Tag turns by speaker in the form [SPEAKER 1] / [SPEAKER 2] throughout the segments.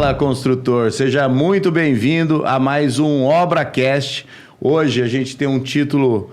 [SPEAKER 1] Fala, construtor! Seja muito bem-vindo a mais um ObraCast. Hoje a gente tem um título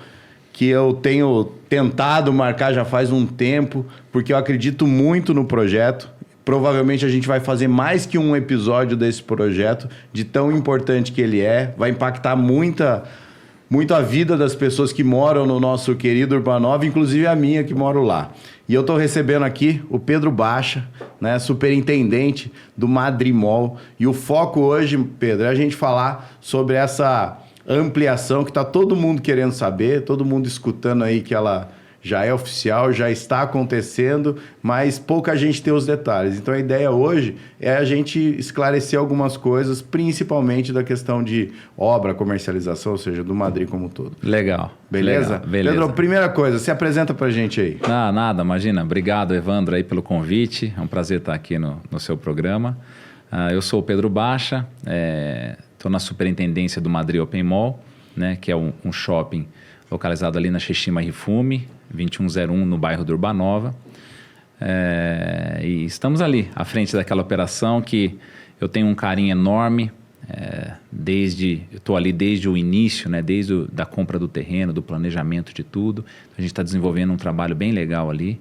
[SPEAKER 1] que eu tenho tentado marcar já faz um tempo, porque eu acredito muito no projeto. Provavelmente a gente vai fazer mais que um episódio desse projeto, de tão importante que ele é. Vai impactar muito a vida das pessoas que moram no nosso querido Urbanova, inclusive a minha que moro lá. E eu estou recebendo aqui o Pedro Baixa, né, superintendente do Madrimol. E o foco hoje, Pedro, é a gente falar sobre essa ampliação que está todo mundo querendo saber, todo mundo escutando aí que ela já é oficial, já está acontecendo, mas pouca gente tem os detalhes. Então a ideia hoje é a gente esclarecer algumas coisas, principalmente da questão de obra, comercialização, ou seja, do Madri como um todo.
[SPEAKER 2] Legal.
[SPEAKER 1] Beleza?
[SPEAKER 2] Legal, beleza.
[SPEAKER 1] Pedro, primeira coisa, se apresenta pra gente aí.
[SPEAKER 2] Nada, imagina. Obrigado, Evandro, aí pelo convite. É um prazer estar aqui no seu programa. Eu sou o Pedro Baixa, estou na superintendência do Madri Open Mall, né, que é um shopping localizado ali na Xixima Rifume, 2101, no bairro do Urbanova. E estamos ali, à frente daquela operação que eu tenho um carinho enorme. Eu estou ali desde o início, né, desde da compra do terreno, do planejamento de tudo. A gente está desenvolvendo um trabalho bem legal ali.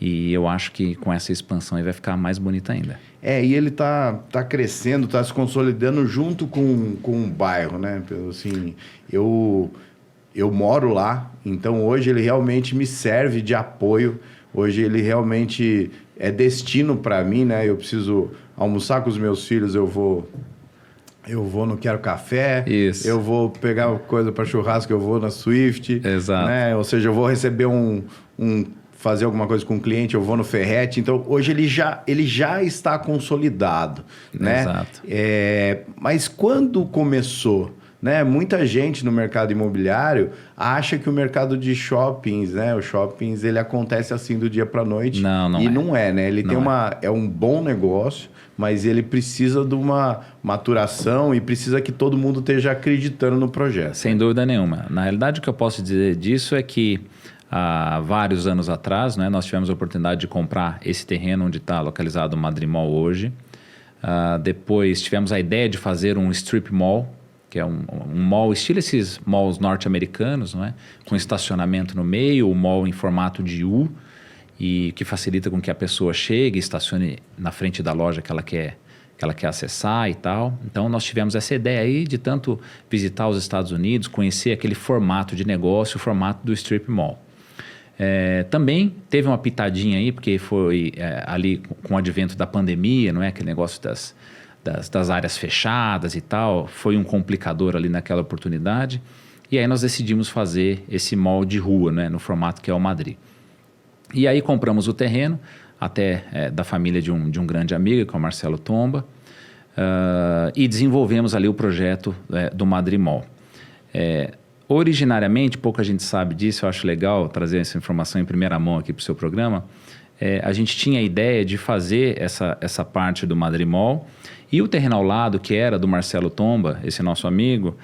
[SPEAKER 2] E eu acho que com essa expansão aí vai ficar mais bonito ainda.
[SPEAKER 1] E ele tá crescendo, tá se consolidando junto com o bairro, né? Assim, eu moro lá, então hoje ele realmente me serve de apoio. Hoje ele realmente é destino para mim, né? Eu preciso almoçar com os meus filhos, eu vou no Quero Café.
[SPEAKER 2] Isso.
[SPEAKER 1] Eu vou pegar coisa para churrasco, eu vou na Swift.
[SPEAKER 2] Exato.
[SPEAKER 1] Né? Ou seja, eu vou receber fazer alguma coisa com o cliente, eu vou no Ferrete. Então, hoje ele já está consolidado, né?
[SPEAKER 2] Exato.
[SPEAKER 1] Mas quando começou, né? Muita gente no mercado imobiliário acha que o mercado de shoppings, né? Os shoppings, ele acontece assim do dia para a noite.
[SPEAKER 2] Não
[SPEAKER 1] e
[SPEAKER 2] é.
[SPEAKER 1] Não é, né? Ele
[SPEAKER 2] não
[SPEAKER 1] é um bom negócio, mas ele precisa de uma maturação e precisa que todo mundo esteja acreditando no projeto.
[SPEAKER 2] Sem dúvida nenhuma. Na realidade, o que eu posso dizer disso é que há vários anos atrás, né, nós tivemos a oportunidade de comprar esse terreno onde está localizado o Madrimol hoje. Depois tivemos a ideia de fazer um strip mall, que é um mall estilo esses malls norte-americanos, não é? Com estacionamento no meio, o mall em formato de U, e que facilita com que a pessoa chegue e estacione na frente da loja que ela quer acessar e tal. Então, nós tivemos essa ideia aí de tanto visitar os Estados Unidos, conhecer aquele formato de negócio, o formato do strip mall. Também teve uma pitadinha aí, porque foi ali com o advento da pandemia, não é? Aquele negócio das áreas fechadas e tal, foi um complicador ali naquela oportunidade. E aí nós decidimos fazer esse mall de rua, né? No formato que é o Madri. E aí compramos o terreno, até da família de um grande amigo, que é o Marcelo Tomba, e desenvolvemos ali o projeto do Madrimol. Originariamente, pouca gente sabe disso, eu acho legal trazer essa informação em primeira mão aqui para o seu programa. A gente tinha a ideia de fazer essa parte do Madrimol e o terreno ao lado, que era do Marcelo Tomba, esse nosso amigo,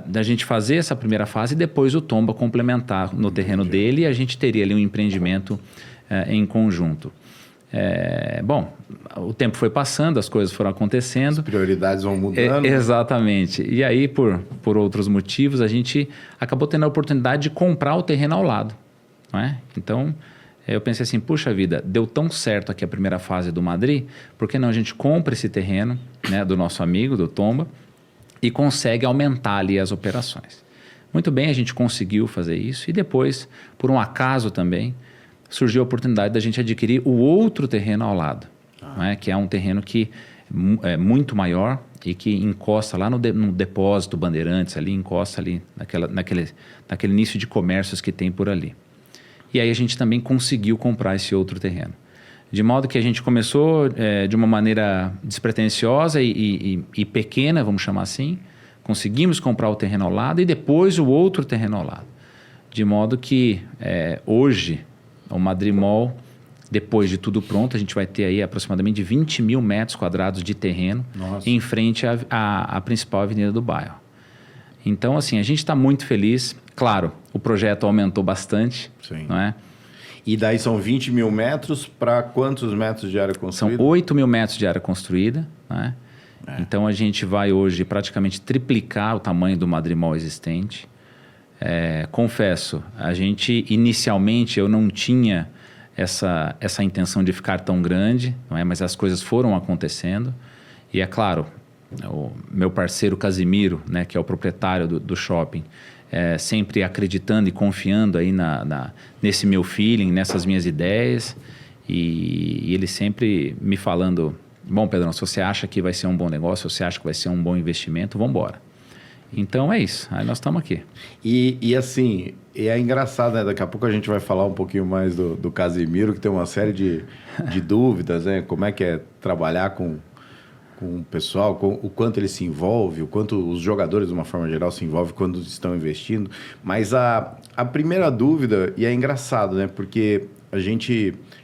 [SPEAKER 2] da gente fazer essa primeira fase e depois o Tomba complementar no terreno dele, e a gente teria ali um empreendimento em conjunto. Bom, o tempo foi passando, as coisas foram acontecendo.
[SPEAKER 1] As prioridades vão mudando.
[SPEAKER 2] Exatamente. E aí, por outros motivos, a gente acabou tendo a oportunidade de comprar o terreno ao lado. Não é? Então, eu pensei assim, puxa vida, deu tão certo aqui a primeira fase do Madri, por que não a gente compra esse terreno, né, do nosso amigo, do Tomba, e consegue aumentar ali as operações. Muito bem, a gente conseguiu fazer isso, e depois, por um acaso também, surgiu a oportunidade da gente adquirir o outro terreno ao lado, né, que é um terreno que é muito maior e que encosta lá no depósito Bandeirantes, ali, encosta ali naquele início de comércios que tem por ali. E aí a gente também conseguiu comprar esse outro terreno. De modo que a gente começou de uma maneira despretensiosa e pequena, vamos chamar assim. Conseguimos comprar o terreno ao lado e depois o outro terreno ao lado. De modo que hoje o Madrimol, depois de tudo pronto, a gente vai ter aí aproximadamente 20 mil metros quadrados de terreno. Nossa. Em frente à principal avenida do bairro. Então, assim, a gente está muito feliz. Claro, o projeto aumentou bastante.
[SPEAKER 1] Sim.
[SPEAKER 2] Não é?
[SPEAKER 1] E daí são 20 mil metros para quantos metros de área construída?
[SPEAKER 2] São 8 mil metros de área construída, né? Então a gente vai hoje praticamente triplicar o tamanho do Madrimol existente. Confesso, a gente inicialmente eu não tinha essa intenção de ficar tão grande, não é? Mas as coisas foram acontecendo. E é claro, o meu parceiro Casimiro, né, que é o proprietário do shopping, sempre acreditando e confiando aí nesse meu feeling, nessas minhas ideias. E ele sempre me falando, bom, Pedrão, se você acha que vai ser um bom negócio, se você acha que vai ser um bom investimento, vamos embora. Então é isso, aí nós estamos aqui.
[SPEAKER 1] E assim, é engraçado, né? Daqui a pouco a gente vai falar um pouquinho mais do Casimiro, que tem uma série de dúvidas, né? Como é que é trabalhar com o pessoal, com o quanto ele se envolve, o quanto os jogadores, de uma forma geral, se envolvem quando estão investindo. Mas a primeira dúvida, e é engraçado, né? Porque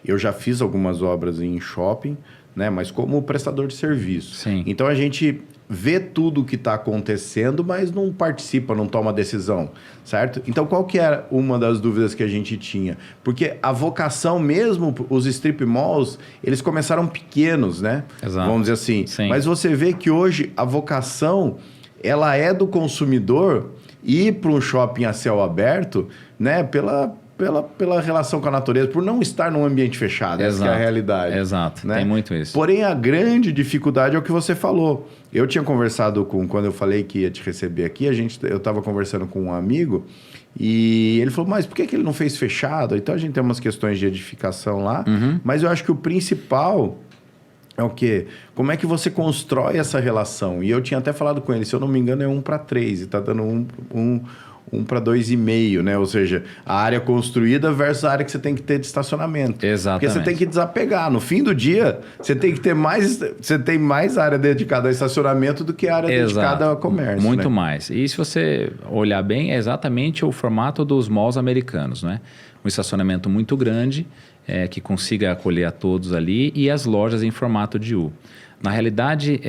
[SPEAKER 1] eu já fiz algumas obras em shopping, né? Mas como prestador de serviço.
[SPEAKER 2] Sim.
[SPEAKER 1] Então a gente vê tudo o que está acontecendo, mas não participa, não toma decisão, certo? Então qual que era uma das dúvidas que a gente tinha? Porque a vocação mesmo, os strip malls, eles começaram pequenos, né?
[SPEAKER 2] Exato.
[SPEAKER 1] Vamos dizer assim.
[SPEAKER 2] Sim.
[SPEAKER 1] Mas você vê que hoje a vocação, ela é do consumidor ir para um shopping a céu aberto, né? Pela relação com a natureza, por não estar num ambiente fechado. Essa é a realidade.
[SPEAKER 2] Exato,
[SPEAKER 1] né?
[SPEAKER 2] Tem muito isso.
[SPEAKER 1] Porém, a grande dificuldade é o que você falou. Eu tinha conversado quando eu falei que ia te receber aqui, eu estava conversando com um amigo e ele falou, mas por que ele não fez fechado? Então, a gente tem umas questões de edificação lá, mas eu acho que o principal é o quê? Como é que você constrói essa relação? E eu tinha até falado com ele, se eu não me engano, é 1:3 e está dando 1 para 2,5, né? Ou seja, a área construída versus a área que você tem que ter de estacionamento.
[SPEAKER 2] Exatamente.
[SPEAKER 1] Porque você tem que desapegar. No fim do dia, você tem que ter você tem mais área dedicada ao estacionamento do que área dedicada ao comércio.
[SPEAKER 2] Muito
[SPEAKER 1] né?
[SPEAKER 2] mais. E se você olhar bem, é exatamente o formato dos malls americanos, né? Um estacionamento muito grande, que consiga acolher a todos ali, e as lojas em formato de U. Na realidade,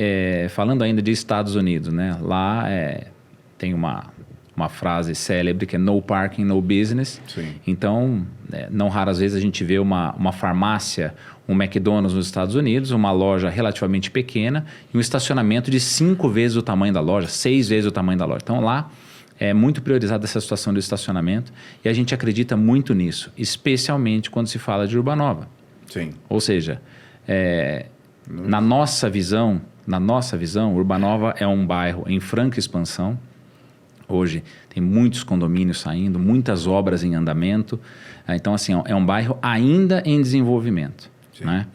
[SPEAKER 2] falando ainda de Estados Unidos, né? Lá tem uma frase célebre que é no parking, no business.
[SPEAKER 1] Sim.
[SPEAKER 2] Então, não raras vezes a gente vê uma farmácia, um McDonald's nos Estados Unidos, uma loja relativamente pequena e um estacionamento de 5 vezes o tamanho da loja, 6 vezes o tamanho da loja. Então, lá é muito priorizada essa situação do estacionamento e a gente acredita muito nisso, especialmente quando se fala de Urbanova.
[SPEAKER 1] Sim.
[SPEAKER 2] Ou seja, na nossa visão, Urbanova é um bairro em franca expansão. Hoje tem muitos condomínios saindo, muitas obras em andamento. Então, assim, é um bairro ainda em desenvolvimento. Né?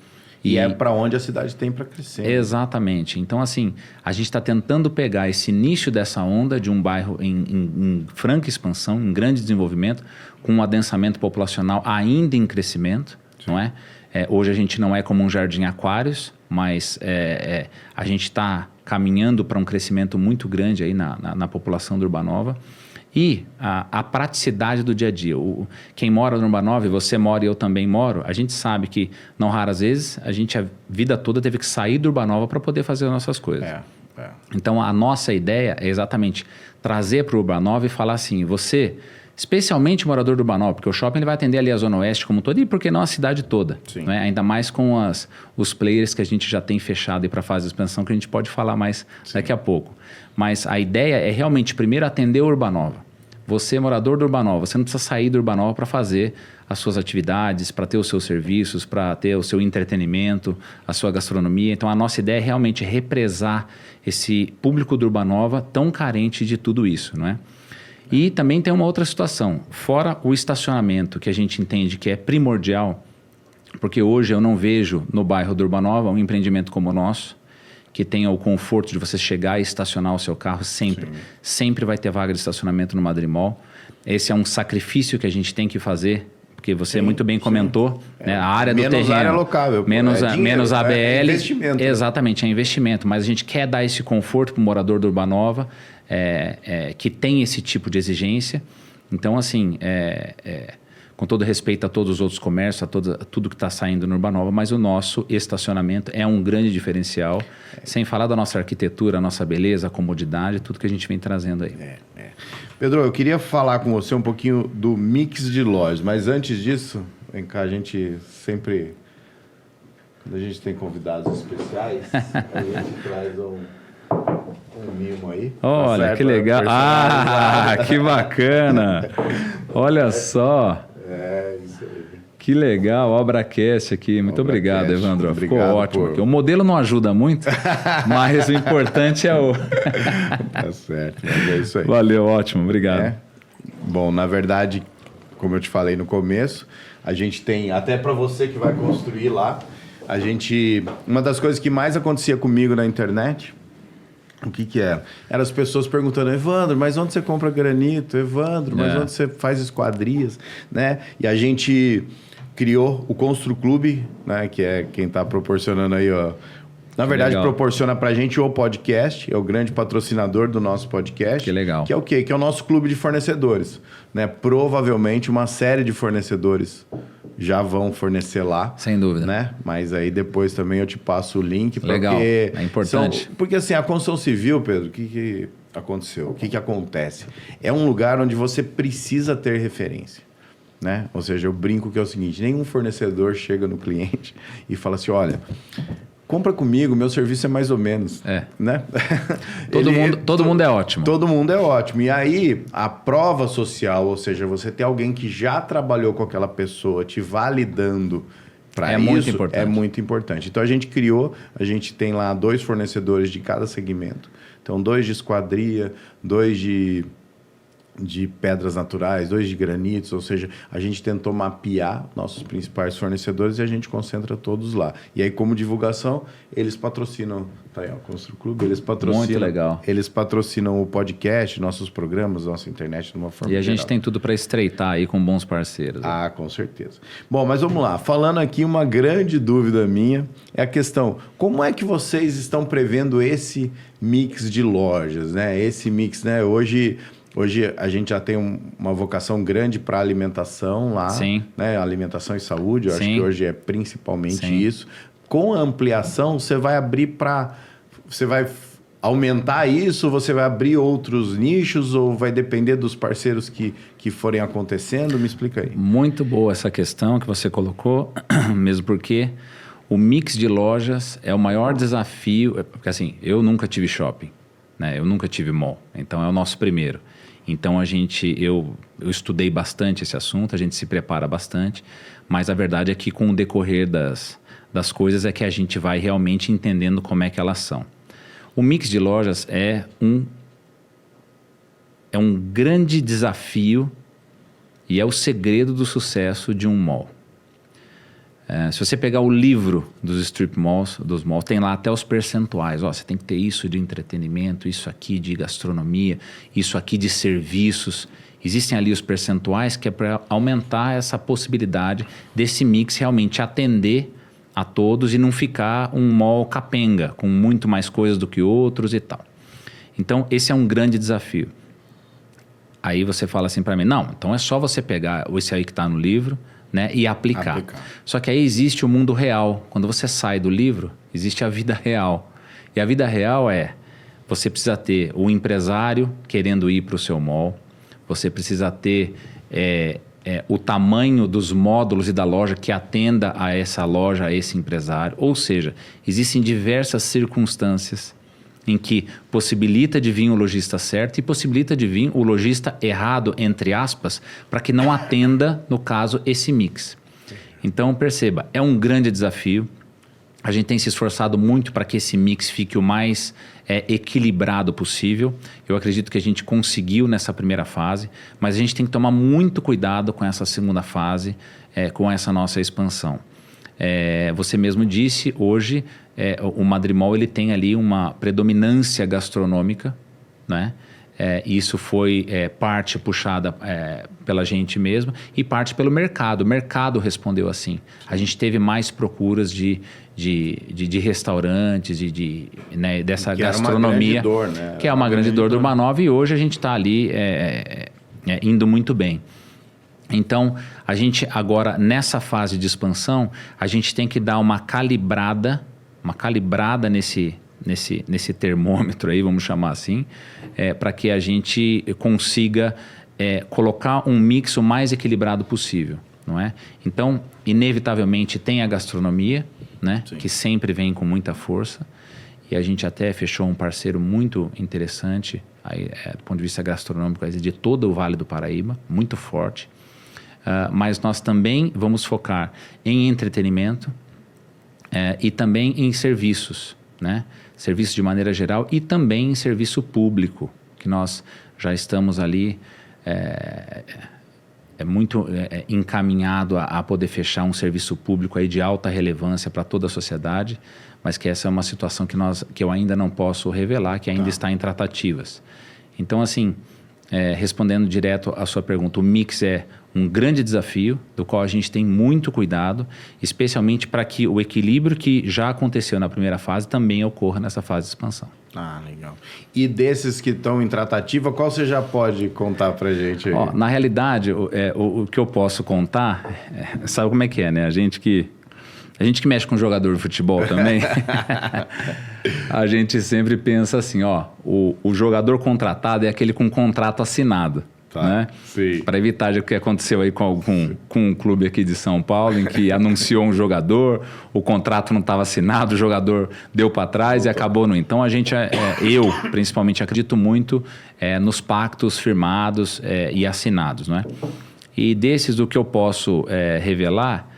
[SPEAKER 1] E é para onde a cidade tem para crescer.
[SPEAKER 2] Exatamente. Então, assim, a gente está tentando pegar esse nicho dessa onda de um bairro em franca expansão, em grande desenvolvimento, com um adensamento populacional ainda em crescimento, não é? Hoje a gente não é como um jardim aquários, mas a gente está caminhando para um crescimento muito grande aí na população do Urbanova. E a praticidade do dia a dia. Quem mora no Urbanova, e você mora e eu também moro, a gente sabe que, não raras vezes, a gente a vida toda teve que sair do Urbanova para poder fazer as nossas coisas. Então, a nossa ideia é exatamente trazer para o Urbanova e falar assim, você, especialmente morador do Urbanova, porque o shopping ele vai atender ali a Zona Oeste como toda, e por que não a cidade toda? Né? Ainda mais com os players que a gente já tem fechado para a fase de expansão, que a gente pode falar mais daqui a pouco. Mas a ideia é realmente primeiro atender o Urbanova. Você, morador do Urbanova, você não precisa sair do Urbanova para fazer as suas atividades, para ter os seus serviços, para ter o seu entretenimento, a sua gastronomia. Então, a nossa ideia é realmente represar esse público do Urbanova tão carente de tudo isso, não é? E também tem uma outra situação. Fora o estacionamento, que a gente entende que é primordial, porque hoje eu não vejo no bairro do Urbanova um empreendimento como o nosso, que tenha o conforto de você chegar e estacionar o seu carro sempre. Sim. Sempre vai ter vaga de estacionamento no Madrimol. Esse é um sacrifício que a gente tem que fazer, porque você muito bem comentou, né? A área do terreno. Menos área
[SPEAKER 1] locável.
[SPEAKER 2] Menos ABL.
[SPEAKER 1] É investimento.
[SPEAKER 2] Exatamente, é investimento. Mas a gente quer dar esse conforto para o morador do Urbanova, que tem esse tipo de exigência. Então, assim, com todo respeito a todos os outros comércios, a tudo que está saindo no Urbanova, mas o nosso estacionamento é um grande diferencial, sem falar da nossa arquitetura, a nossa beleza, a comodidade, tudo que a gente vem trazendo aí.
[SPEAKER 1] Pedro, eu queria falar com você um pouquinho do mix de lojas, mas antes disso, Vem cá, a gente sempre... Quando a gente tem convidados especiais, a gente traz um mimo aí.
[SPEAKER 2] Olha,
[SPEAKER 1] certo?
[SPEAKER 2] que legal. Ah, que bacana. Olha só.
[SPEAKER 1] É, isso aí.
[SPEAKER 2] Que legal, ObraCast aqui. Muito obrigado, Evandro. Ficou ótimo. Porque o modelo não ajuda muito, mas o importante é o...
[SPEAKER 1] Tá certo, mas é isso aí.
[SPEAKER 2] Valeu, ótimo. Obrigado.
[SPEAKER 1] É. Bom, na verdade, como eu te falei no começo, a gente tem, até para você que vai construir lá, uma das coisas que mais acontecia comigo na internet, o que era? Eram as pessoas perguntando, Evandro, mas onde você compra granito? Evandro, mas onde você faz esquadrias? Né? E a gente criou o Constru Clube, né? Que é quem está proporcionando aí, ó. Na verdade, proporciona pra gente o podcast, é o grande patrocinador do nosso podcast.
[SPEAKER 2] Que legal.
[SPEAKER 1] Que é o quê? Que é o nosso clube de fornecedores. Né? Provavelmente uma série de fornecedores já vão fornecer lá.
[SPEAKER 2] Sem dúvida.
[SPEAKER 1] Né? Mas aí depois também eu te passo o link.
[SPEAKER 2] Legal, é importante.
[SPEAKER 1] Porque assim, a construção civil, Pedro, o que aconteceu? O que acontece? É um lugar onde você precisa ter referência. Né? Ou seja, eu brinco que é o seguinte, nenhum fornecedor chega no cliente e fala assim, olha... Compra comigo, meu serviço é mais ou menos. Né?
[SPEAKER 2] Todo mundo é ótimo.
[SPEAKER 1] Todo mundo é ótimo. E aí, a prova social, ou seja, você ter alguém que já trabalhou com aquela pessoa te validando para isso,
[SPEAKER 2] muito importante.
[SPEAKER 1] É muito importante. Então, a gente tem lá 2 fornecedores de cada segmento. Então, 2 de esquadria, 2 de pedras naturais, 2 de granitos, ou seja, a gente tentou mapear nossos principais fornecedores e a gente concentra todos lá. E aí, como divulgação, eles patrocinam, tá aí, ó, Constru Clube, eles patrocinam.
[SPEAKER 2] Muito legal.
[SPEAKER 1] Eles patrocinam o podcast, nossos programas, nossa internet de uma forma
[SPEAKER 2] E a gente
[SPEAKER 1] geral.
[SPEAKER 2] tem tudo para estreitar aí com bons parceiros.
[SPEAKER 1] Ah, com certeza. Bom, mas vamos lá. Falando aqui, uma grande dúvida minha é a questão, como é que vocês estão prevendo esse mix de lojas, né? Esse mix, né? Hoje a gente já tem uma vocação grande para alimentação lá.
[SPEAKER 2] Sim.
[SPEAKER 1] Né? Alimentação e saúde, eu acho que hoje é principalmente isso. Com a ampliação, você vai abrir para... Você vai aumentar isso? Você vai abrir outros nichos? Ou vai depender dos parceiros que forem acontecendo? Me explica aí.
[SPEAKER 2] Muito boa essa questão que você colocou, mesmo porque o mix de lojas é o maior desafio. Porque assim, eu nunca tive shopping, né? Eu nunca tive mall. Então é o nosso primeiro. Então eu estudei bastante esse assunto, a gente se prepara bastante, mas a verdade é que com o decorrer das coisas é que a gente vai realmente entendendo como é que elas são. O mix de lojas é um grande desafio e é o segredo do sucesso de um mall. Se você pegar o livro dos strip malls, tem lá até os percentuais. Você tem que ter isso de entretenimento, isso aqui de gastronomia, isso aqui de serviços. Existem ali os percentuais que é para aumentar essa possibilidade desse mix realmente atender a todos e não ficar um mall capenga, com muito mais coisas do que outros e tal. Então, esse é um grande desafio. Aí você fala assim para mim, não, então é só você pegar esse aí que está no livro, né, e aplicar. Só que aí existe o mundo real. Quando você sai do livro, existe a vida real. E a vida real você precisa ter o empresário querendo ir para o seu mall, você precisa ter o tamanho dos módulos e da loja que atenda a essa loja, a esse empresário. Ou seja, existem diversas circunstâncias em que possibilita de vir o lojista certo e possibilita de vir o lojista errado, entre aspas, para que não atenda, no caso, esse mix. Então, perceba, é um grande desafio. A gente tem se esforçado muito para que esse mix fique o mais equilibrado possível. Eu acredito que a gente conseguiu nessa primeira fase, mas a gente tem que tomar muito cuidado com essa segunda fase, com essa nossa expansão. Você mesmo disse, hoje o Madrimol ele tem ali uma predominância gastronômica, né? Isso foi parte puxada pela gente mesmo e parte pelo mercado. O mercado respondeu assim. A gente teve mais procuras de restaurantes, né, dessa
[SPEAKER 1] que
[SPEAKER 2] gastronomia.
[SPEAKER 1] Era uma grande dor, né?
[SPEAKER 2] Que é uma grande dor do Urbanova e hoje a gente está ali indo muito bem. Então, a gente agora, nessa fase de expansão, a gente tem que dar uma calibrada nesse termômetro aí, vamos chamar assim, para que a gente consiga colocar um mix o mais equilibrado possível. não é? Então, inevitavelmente tem a gastronomia, né?
[SPEAKER 1] Sim.
[SPEAKER 2] Que sempre vem com muita força. E a gente até fechou um parceiro muito interessante, aí, do ponto de vista gastronômico, de todo o Vale do Paraíba, muito forte. Mas nós também vamos focar em entretenimento e também em serviços, né? Serviços de maneira geral e também em serviço público, que nós já estamos ali muito encaminhado a poder fechar um serviço público aí de alta relevância para toda a sociedade, mas que essa é uma situação que eu ainda não posso revelar, que ainda está em tratativas. Então, assim, respondendo direto à sua pergunta, o mix é um grande desafio, do qual a gente tem muito cuidado, especialmente para que o equilíbrio que já aconteceu na primeira fase também ocorra nessa fase de expansão.
[SPEAKER 1] Ah, legal. E desses que estão em tratativa, qual você já pode contar pra gente aí?
[SPEAKER 2] Na realidade, o que eu posso contar, sabe como é que é, né? A gente que mexe com jogador de futebol também, a gente sempre pensa assim, o jogador contratado é aquele com contrato assinado.
[SPEAKER 1] Tá,
[SPEAKER 2] né? Para evitar o que aconteceu aí com um clube aqui de São Paulo, em que anunciou um jogador, o contrato não estava assinado, o jogador deu para trás e acabou no... Então, eu principalmente acredito muito nos pactos firmados e assinados, né? E desses, o que eu posso revelar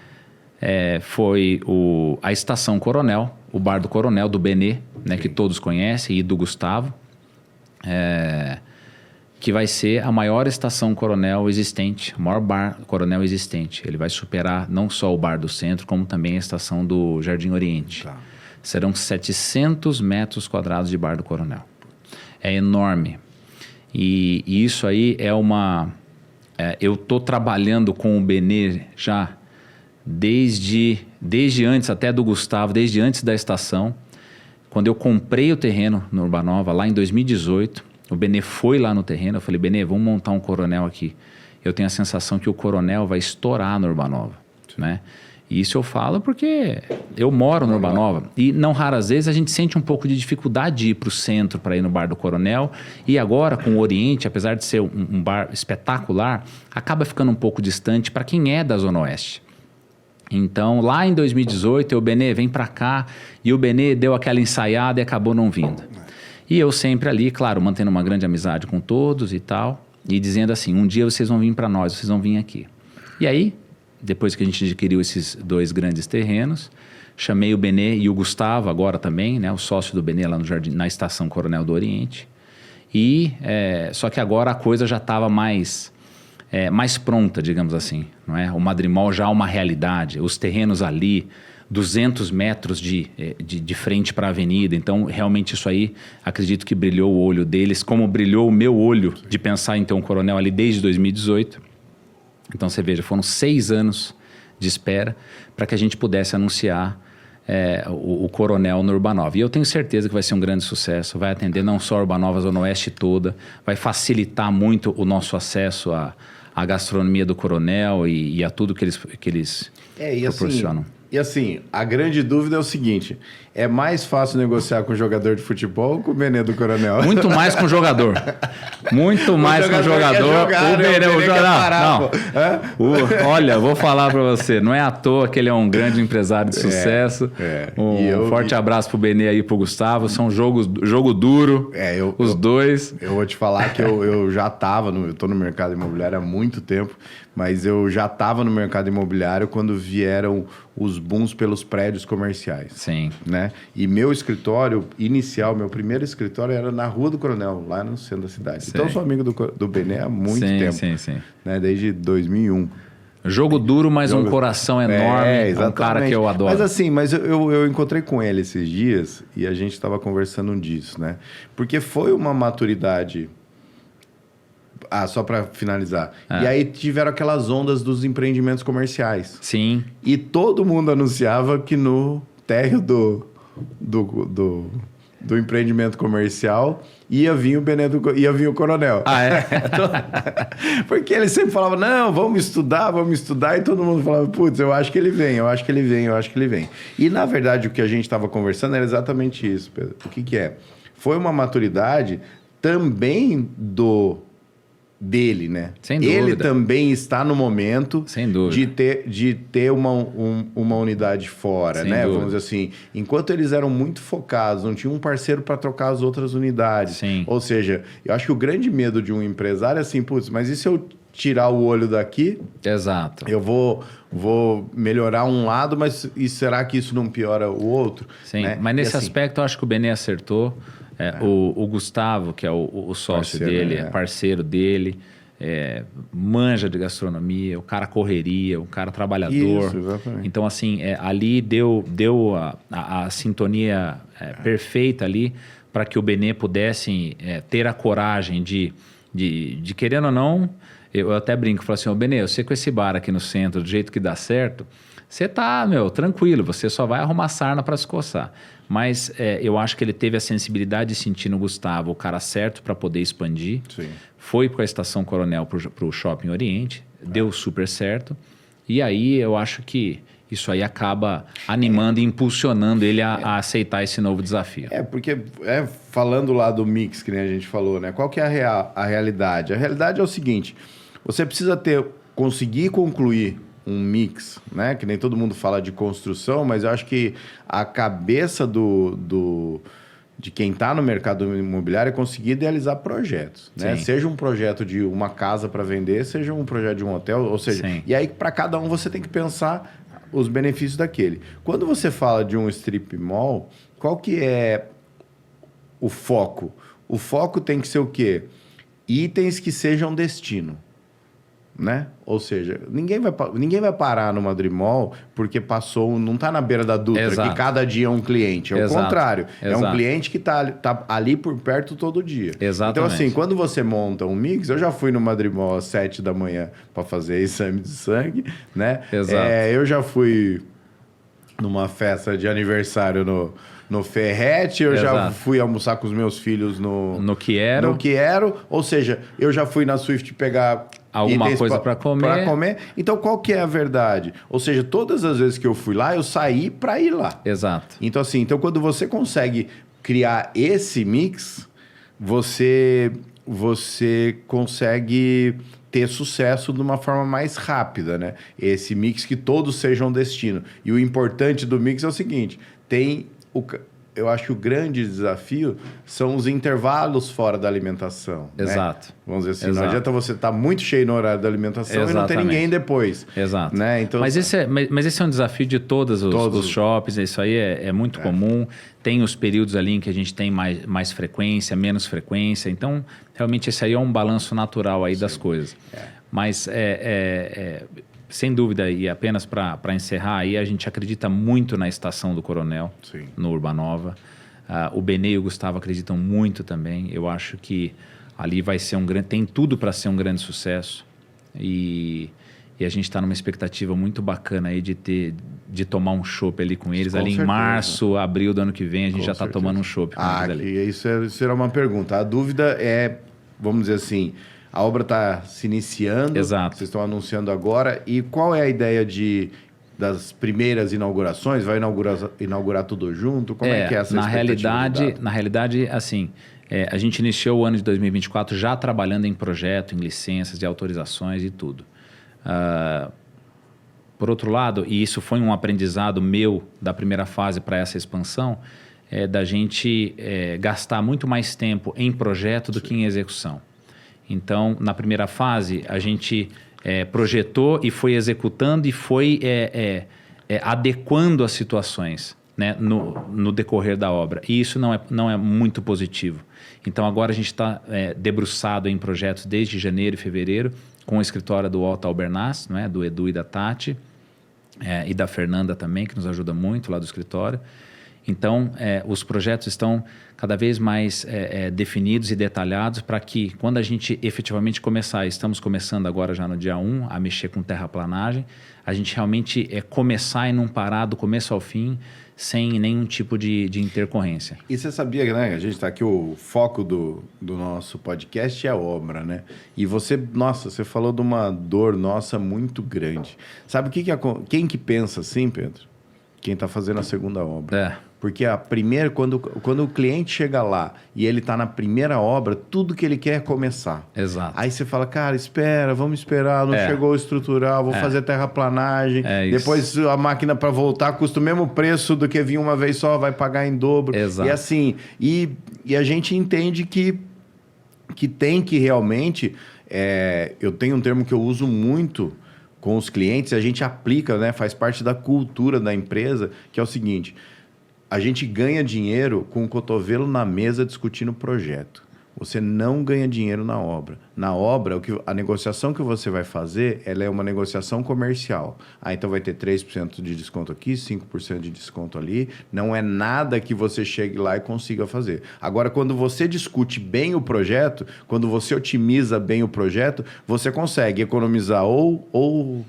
[SPEAKER 2] foi a Estação Coronel, o Bar do Coronel, do Benê, né, que todos conhecem, e do Gustavo, que vai ser a maior Estação Coronel existente, o maior Bar Coronel existente. Ele vai superar não só o Bar do Centro, como também a Estação do Jardim Oriente. Tá. Serão 700 metros quadrados de Bar do Coronel. É enorme. E isso aí eu estou trabalhando com o Benê já desde antes até do Gustavo, desde antes da estação. Quando eu comprei o terreno no Urbanova, lá em 2018... O Benê foi lá no terreno, eu falei, Benê, vamos montar um Coronel aqui. Eu tenho a sensação que o Coronel vai estourar no Urbanova, né? E isso eu falo porque eu moro no Urbanova. E não raras vezes a gente sente um pouco de dificuldade de ir para o centro para ir no Bar do Coronel. E agora com o Oriente, apesar de ser um bar espetacular, acaba ficando um pouco distante para quem é da Zona Oeste. Então, lá em 2018, o Benê vem para cá e o Benê deu aquela ensaiada e acabou não vindo. E eu sempre ali, claro, mantendo uma grande amizade com todos e tal, e dizendo assim, um dia vocês vão vir para nós, vocês vão vir aqui. E aí, depois que a gente adquiriu esses 2 grandes terrenos, chamei o Benê e o Gustavo, agora também, né, o sócio do Benê lá no Jardim, na Estação Coronel do Oriente. E, só que agora a coisa já estava mais pronta, digamos assim. Não é? O Madrimol já é uma realidade, os terrenos ali... 200 metros de frente para a avenida. Então, realmente isso aí, acredito que brilhou o olho deles, como brilhou o meu olho de pensar em ter um Coronel ali desde 2018. Então, você veja, foram 6 anos de espera para que a gente pudesse anunciar o Coronel no Urbanova. E eu tenho certeza que vai ser um grande sucesso, vai atender não só a Urbanova, a Zona Oeste toda, vai facilitar muito o nosso acesso à gastronomia do Coronel e a tudo que eles proporcionam.
[SPEAKER 1] E assim, a grande dúvida é o seguinte, é mais fácil negociar com o jogador de futebol ou com o Benê do Coronel?
[SPEAKER 2] Muito mais com o jogador. Muito mais com o jogador. O Benê olha, vou falar para você, não é à toa que ele é um grande empresário de sucesso. Um forte abraço pro Benê aí, pro Gustavo. São jogo duro, os dois.
[SPEAKER 1] Eu vou te falar que eu já estava, eu tô no mercado imobiliário há muito tempo, mas eu já estava no mercado imobiliário quando vieram os booms pelos prédios comerciais.
[SPEAKER 2] Sim.
[SPEAKER 1] Né? E meu escritório inicial, meu primeiro escritório era na Rua do Coronel, lá no centro da cidade. Sim. Então, eu sou amigo do Benê há muito tempo.
[SPEAKER 2] Sim.
[SPEAKER 1] Né? Desde 2001.
[SPEAKER 2] Jogo duro, mas um coração enorme. É um cara que eu adoro.
[SPEAKER 1] Mas assim, eu encontrei com ele esses dias e a gente estava conversando disso, né? Porque foi uma maturidade... só para finalizar. E aí tiveram aquelas ondas dos empreendimentos comerciais.
[SPEAKER 2] Sim.
[SPEAKER 1] E todo mundo anunciava que no térreo do empreendimento comercial ia vir o Coronel. Porque ele sempre falava, não, vamos estudar, e todo mundo falava, putz, eu acho que ele vem. E na verdade o que a gente estava conversando era exatamente isso, Pedro. O que é? Foi uma maturidade também dele, né?
[SPEAKER 2] Sem dúvida.
[SPEAKER 1] Ele também está no momento
[SPEAKER 2] Sem dúvida.
[SPEAKER 1] de ter uma unidade fora,
[SPEAKER 2] Sem
[SPEAKER 1] né?
[SPEAKER 2] dúvida.
[SPEAKER 1] Vamos dizer assim, enquanto eles eram muito focados, não tinha um parceiro para trocar as outras unidades.
[SPEAKER 2] Sim.
[SPEAKER 1] Ou seja, eu acho que o grande medo de um empresário é assim, putz, mas e se eu tirar o olho daqui,
[SPEAKER 2] Exato.
[SPEAKER 1] eu vou melhorar um lado, mas e será que isso não piora o outro?
[SPEAKER 2] Sim,
[SPEAKER 1] né?
[SPEAKER 2] mas nesse
[SPEAKER 1] E assim,
[SPEAKER 2] aspecto eu acho que o Benê acertou. O Gustavo, que é o sócio
[SPEAKER 1] Parceiro,
[SPEAKER 2] dele,
[SPEAKER 1] né?
[SPEAKER 2] parceiro dele, manja de gastronomia, o cara correria, o cara trabalhador.
[SPEAKER 1] Isso, exatamente.
[SPEAKER 2] Então, assim, ali deu a sintonia perfeita ali para que o Benê pudesse ter a coragem de querendo ou não, eu até brinco, falo assim, ô Benê, eu sei que com esse bar aqui no centro, do jeito que dá certo, você tá, tranquilo, você só vai arrumar sarna para se coçar. Mas eu acho que ele teve a sensibilidade de sentir no Gustavo o cara certo para poder expandir.
[SPEAKER 1] Sim.
[SPEAKER 2] Foi para a Estação Coronel para o Shopping Oriente, deu super certo. E aí eu acho que isso aí acaba animando e impulsionando ele a aceitar esse novo desafio.
[SPEAKER 1] Porque falando lá do mix, que nem a gente falou, né? Qual que é a realidade? A realidade é o seguinte, você precisa conseguir concluir um mix, né? Que nem todo mundo fala de construção, mas eu acho que a cabeça de quem está no mercado imobiliário é conseguir idealizar projetos, né?
[SPEAKER 2] Sim.
[SPEAKER 1] Seja um projeto de uma casa para vender, seja um projeto de um hotel, ou seja,
[SPEAKER 2] Sim.
[SPEAKER 1] e aí para cada um você tem que pensar os benefícios daquele. Quando você fala de um strip mall, qual que é o foco? O foco tem que ser o quê? Itens que sejam destino. Né? Ou seja, ninguém vai parar no Madrid Mall porque não está na beira da Dutra,
[SPEAKER 2] Exato.
[SPEAKER 1] que cada dia é um cliente. É o
[SPEAKER 2] Exato.
[SPEAKER 1] contrário. É um
[SPEAKER 2] Exato.
[SPEAKER 1] cliente que tá ali por perto todo dia.
[SPEAKER 2] Exatamente.
[SPEAKER 1] Então, assim, quando você monta um mix, eu já fui no Madrid Mall às 7 da manhã para fazer exame de sangue, né?
[SPEAKER 2] Exato.
[SPEAKER 1] Eu já fui numa festa de aniversário no Ferrete, eu já
[SPEAKER 2] Exato.
[SPEAKER 1] fui almoçar com os meus filhos no
[SPEAKER 2] Quero.
[SPEAKER 1] Ou seja, eu já fui na Swift pegar
[SPEAKER 2] Alguma
[SPEAKER 1] itens
[SPEAKER 2] coisa para comer.
[SPEAKER 1] Então, qual que é a verdade? Ou seja, todas as vezes que eu fui lá, eu saí para ir lá.
[SPEAKER 2] Exato.
[SPEAKER 1] Então, assim, quando você consegue criar esse mix, você consegue ter sucesso de uma forma mais rápida, né? Esse mix que todos sejam destino. E o importante do mix é o seguinte, eu acho que o grande desafio são os intervalos fora da alimentação.
[SPEAKER 2] Exato.
[SPEAKER 1] Né? Vamos dizer assim,
[SPEAKER 2] Exato.
[SPEAKER 1] não adianta você estar muito cheio no horário da alimentação e não ter ninguém depois.
[SPEAKER 2] Exato.
[SPEAKER 1] Né? Então,
[SPEAKER 2] mas esse é um desafio de todos os shoppings, isso aí é muito comum. Tem os períodos ali em que a gente tem mais frequência, menos frequência. Então, realmente, esse aí é um balanço natural aí das coisas. Mas, sem dúvida, e apenas para encerrar, aí a gente acredita muito na Estação do Coronel,
[SPEAKER 1] Sim.
[SPEAKER 2] no Urbanova. O Benê e o Gustavo acreditam muito também. Eu acho que ali vai ser tem tudo para ser um grande sucesso. E a gente está numa expectativa muito bacana aí de tomar um chopp ali com eles.
[SPEAKER 1] Com
[SPEAKER 2] ali
[SPEAKER 1] certeza.
[SPEAKER 2] em março, abril do ano que vem, a gente
[SPEAKER 1] Com
[SPEAKER 2] já está
[SPEAKER 1] certeza.
[SPEAKER 2] tomando um chopp com eles ali.
[SPEAKER 1] Isso era uma pergunta. A dúvida é, vamos dizer assim, a obra está se iniciando,
[SPEAKER 2] Exato.
[SPEAKER 1] Vocês estão anunciando agora, e qual é a ideia das primeiras inaugurações? Vai inaugurar tudo junto? Como é que é essa expectativa?
[SPEAKER 2] Na realidade, assim, a gente iniciou o ano de 2024 já trabalhando em projeto, em licenças, de autorizações e tudo. Por outro lado, e isso foi um aprendizado meu da primeira fase para essa expansão, da gente gastar muito mais tempo em projeto do que em execução. Então, na primeira fase, a gente projetou e foi executando e foi adequando as situações, né, no decorrer da obra. E isso não é muito positivo. Então, agora a gente está debruçado em projetos desde janeiro e fevereiro, com o escritório do Otto Albernaz, né, do Edu e da Tati, e da Fernanda também, que nos ajuda muito lá do escritório. Então, os projetos estão cada vez mais definidos e detalhados para que, quando a gente efetivamente estamos começando agora já no dia 1 a mexer com terraplanagem, a gente realmente começar e não parar do começo ao fim, sem nenhum tipo de intercorrência.
[SPEAKER 1] E você sabia, né? A gente está aqui, o foco do nosso podcast é a obra, né? E você falou de uma dor nossa muito grande. Sabe quem que pensa assim, Pedro? Quem está fazendo a segunda obra. Porque quando o cliente chega lá e ele está na primeira obra, tudo que ele quer é começar.
[SPEAKER 2] Exato.
[SPEAKER 1] Aí você fala, cara, vamos esperar, não chegou o estrutural, vou fazer terraplanagem. Depois a máquina para voltar custa o mesmo preço do que vir uma vez só, vai pagar em dobro.
[SPEAKER 2] Exato.
[SPEAKER 1] E assim, e a gente entende que tem que realmente... eu tenho um termo que eu uso muito com os clientes, a gente aplica, né, faz parte da cultura da empresa, que é o seguinte: a gente ganha dinheiro com o cotovelo na mesa discutindo o projeto. Você não ganha dinheiro na obra. Na obra, a negociação que você vai fazer, ela é uma negociação comercial. Então vai ter 3% de desconto aqui, 5% de desconto ali. Não é nada que você chegue lá e consiga fazer. Agora, quando você discute bem o projeto, quando você otimiza bem o projeto, você consegue economizar ou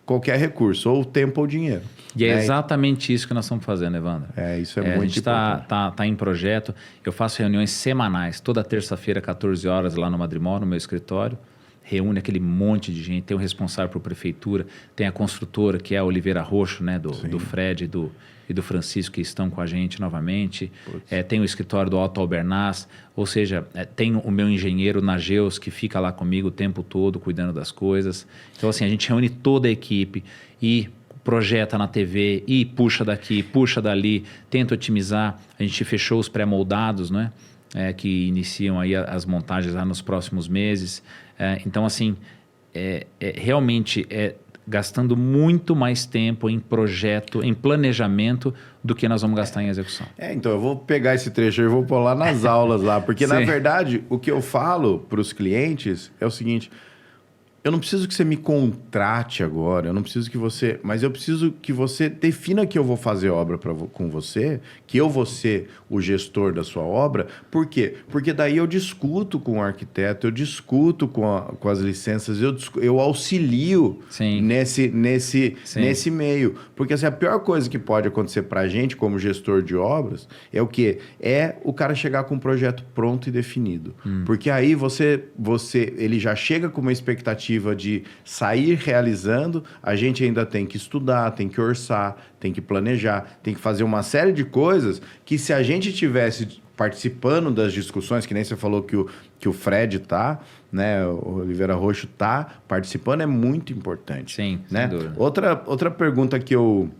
[SPEAKER 1] qualquer recurso, ou tempo ou dinheiro.
[SPEAKER 2] E é exatamente isso que nós estamos fazendo, Evandro.
[SPEAKER 1] Isso é muito importante.
[SPEAKER 2] A gente está em projeto. Eu faço reuniões semanais, toda terça-feira, 14 horas, lá no Madrimó, no meu escritório. Reúne aquele monte de gente. Tem o responsável por prefeitura, tem a construtora, que é a Oliveira Roxo, né, do Fred e do Francisco, que estão com a gente novamente. Tem o escritório do Otto Albernaz, ou seja, tem o meu engenheiro Nageus, que fica lá comigo o tempo todo, cuidando das coisas. Então, assim, a gente reúne toda a equipe e projeta na TV e puxa daqui, puxa dali, tenta otimizar. A gente fechou os pré-moldados, né? Que iniciam aí as montagens lá nos próximos meses. Então, assim, realmente gastando muito mais tempo em projeto, em planejamento, do que nós vamos gastar em execução.
[SPEAKER 1] Então eu vou pegar esse trecho e vou pôr lá nas aulas lá, porque na verdade o que eu falo para os clientes é o seguinte: eu não preciso que você me contrate agora, eu não preciso que você... Mas eu preciso que você defina que eu vou fazer obra com você, que eu vou ser o gestor da sua obra. Por quê? Porque daí eu discuto com o arquiteto, eu discuto com as licenças, eu auxilio nesse meio. Porque assim, a pior coisa que pode acontecer para a gente como gestor de obras é o quê? É o cara chegar com um projeto pronto e definido. Porque aí ele já chega com uma expectativa de sair realizando. A gente ainda tem que estudar, tem que orçar, tem que planejar, tem que fazer uma série de coisas que, se a gente tivesse participando das discussões, que nem você falou que o Fred tá, né, o Oliveira Roxo tá participando, é muito importante.
[SPEAKER 2] Sim,
[SPEAKER 1] né?
[SPEAKER 2] sem dúvida.
[SPEAKER 1] Outra pergunta que eu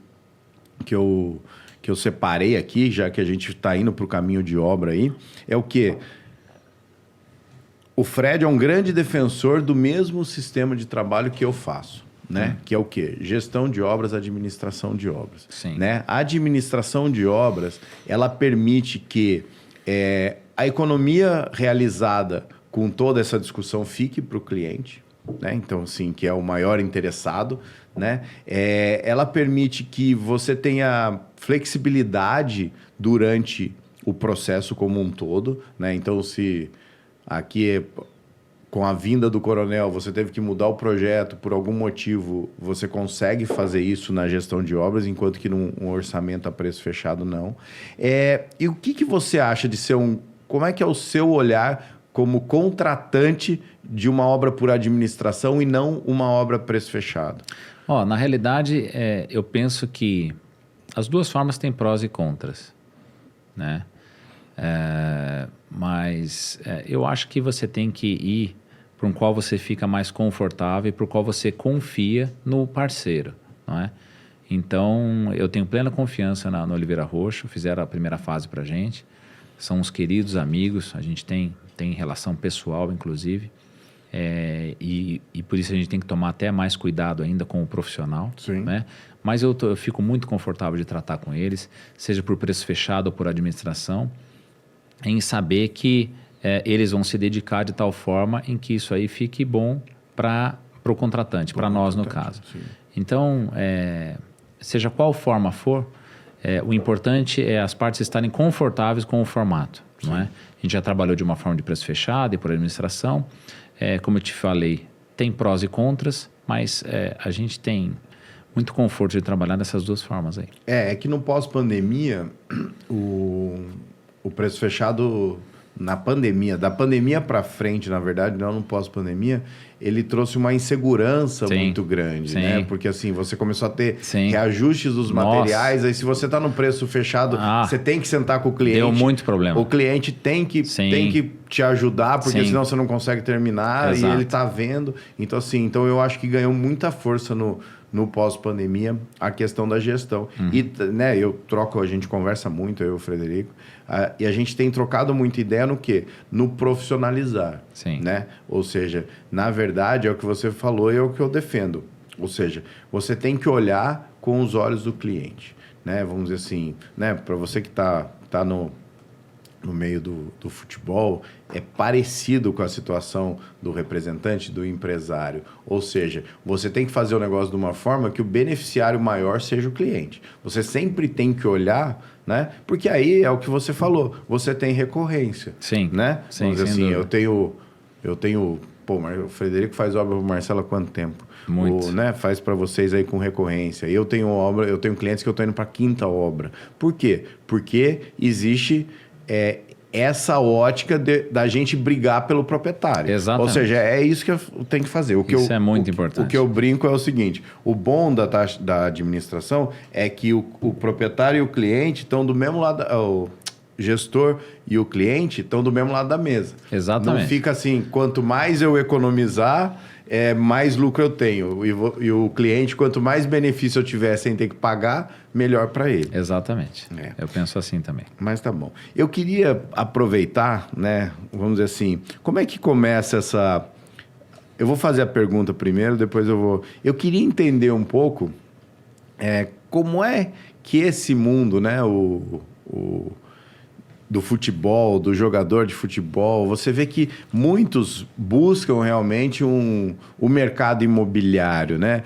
[SPEAKER 1] separei aqui, já que a gente está indo para o caminho de obra aí, é o quê? O Fred é um grande defensor do mesmo sistema de trabalho que eu faço, né? Que é o quê? Gestão de obras, administração de obras.
[SPEAKER 2] Sim.
[SPEAKER 1] Né? A administração de obras, ela permite que a economia realizada com toda essa discussão fique para o cliente, né? Então, assim, que é o maior interessado, né? Ela permite que você tenha flexibilidade durante o processo como um todo, né? Então, se aqui, com a vinda do coronel, você teve que mudar o projeto por algum motivo, você consegue fazer isso na gestão de obras, enquanto que num orçamento a preço fechado, não. E o que você acha de ser como é que é o seu olhar como contratante de uma obra por administração e não uma obra a preço fechado?
[SPEAKER 2] Na realidade, eu penso que as duas formas têm prós e contras, né? Mas eu acho que você tem que ir para um qual você fica mais confortável e para o qual você confia no parceiro, não é? Então, eu tenho plena confiança no Oliveira Roxo, fizeram a primeira fase para a gente, são uns queridos amigos, a gente tem relação pessoal, inclusive, e por isso a gente tem que tomar até mais cuidado ainda com o profissional, né? Mas eu fico muito confortável de tratar com eles, seja por preço fechado ou por administração, em saber que eles vão se dedicar de tal forma em que isso aí fique bom para o contratante, para nós no caso.
[SPEAKER 1] Sim.
[SPEAKER 2] Então, seja qual forma for, o importante é as partes estarem confortáveis com o formato, não é? A gente já trabalhou de uma forma de preço fechado e por administração. Como eu te falei, tem prós e contras, mas a gente tem muito conforto de trabalhar dessas duas formas aí.
[SPEAKER 1] É que no pós-pandemia, o preço fechado na pandemia, da pandemia para frente, na verdade, não no pós-pandemia, ele trouxe uma insegurança muito grande, né? Porque assim, você começou a ter reajustes dos materiais, aí se você está no preço fechado, você tem que sentar com o cliente.
[SPEAKER 2] Deu muito problema.
[SPEAKER 1] O cliente tem que te ajudar, porque senão você não consegue terminar. Exato. E ele está vendo. Então, assim, então eu acho que ganhou muita força no pós-pandemia a questão da gestão. E, né, a gente conversa muito, eu e o Frederico, e a gente tem trocado muita ideia no quê? No profissionalizar. Né? Ou seja, na verdade, é o que você falou e é o que eu defendo. Ou seja, você tem que olhar com os olhos do cliente. Né? Vamos dizer assim, né? Para você que tá no meio do futebol, é parecido com a situação do representante, do empresário. Ou seja, você tem que fazer o negócio de uma forma que o beneficiário maior seja o cliente. Você sempre tem que olhar, né? Porque aí é o que você falou, você tem recorrência. Né? Vamos dizer assim, eu tenho... Pô, o Frederico faz obra para o Marcelo há quanto tempo?
[SPEAKER 2] Muito.
[SPEAKER 1] Né, faz para vocês aí com recorrência. Eu tenho clientes que eu estou indo para a 5ª obra. Por quê? Porque existe... essa ótica da gente brigar pelo proprietário.
[SPEAKER 2] Exatamente.
[SPEAKER 1] Ou seja, é isso que eu tenho que fazer.
[SPEAKER 2] Isso é muito importante.
[SPEAKER 1] O que eu brinco é o seguinte, o bom da administração é que o proprietário e o cliente estão do mesmo lado... O gestor e o cliente estão do mesmo lado da mesa.
[SPEAKER 2] Exatamente.
[SPEAKER 1] Não fica assim, quanto mais eu economizar, mais lucro eu tenho. E o cliente, quanto mais benefício eu tiver sem ter que pagar, melhor para ele.
[SPEAKER 2] Exatamente. Eu penso assim também.
[SPEAKER 1] Mas tá bom. Eu queria aproveitar, né? Vamos dizer assim, como é que começa essa... Eu vou fazer a pergunta primeiro, depois eu vou... Eu queria entender um pouco como é que esse mundo, né? Do futebol, do jogador de futebol, você vê que muitos buscam realmente o mercado imobiliário, né?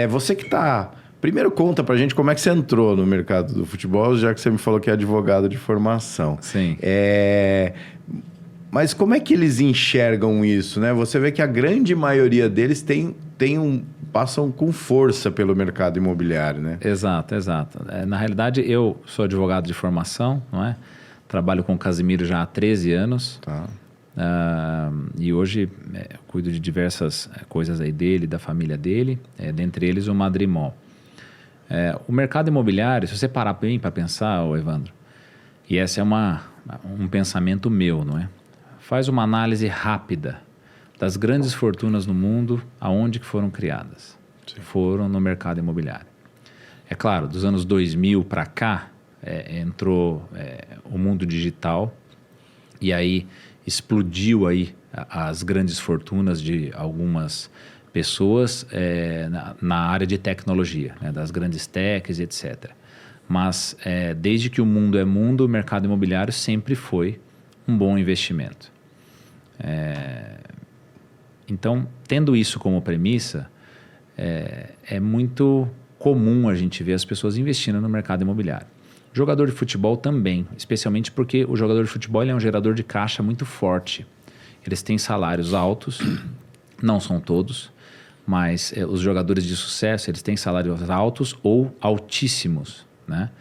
[SPEAKER 1] Você que está... Primeiro conta pra gente como é que você entrou no mercado do futebol, já que você me falou que é advogado de formação.
[SPEAKER 2] Sim.
[SPEAKER 1] Mas como é que eles enxergam isso, né? Você vê que a grande maioria deles passam com força pelo mercado imobiliário, né?
[SPEAKER 2] Exato. Na realidade, eu sou advogado de formação, não é? Trabalho com o Casimiro já há 13 anos.
[SPEAKER 1] Tá.
[SPEAKER 2] E hoje cuido de diversas coisas aí dele, da família dele, dentre eles o Madrimol. O mercado imobiliário, se você parar bem para pensar, Evandro, e esse é um pensamento meu, não é? Faz uma análise rápida das grandes fortunas no mundo, aonde que foram criadas. Sim. Foram no mercado imobiliário. É claro, dos anos 2000 para cá, entrou o mundo digital e aí explodiu aí as grandes fortunas de algumas pessoas na área de tecnologia, né, das grandes techs, etc. Mas desde que o mundo é mundo, o mercado imobiliário sempre foi um bom investimento. Então, tendo isso como premissa, é muito comum a gente ver as pessoas investindo no mercado imobiliário. Jogador de futebol também, especialmente porque o jogador de futebol ele é um gerador de caixa muito forte. Eles têm salários altos, não são todos, mas os jogadores de sucesso eles têm salários altos ou altíssimos, né?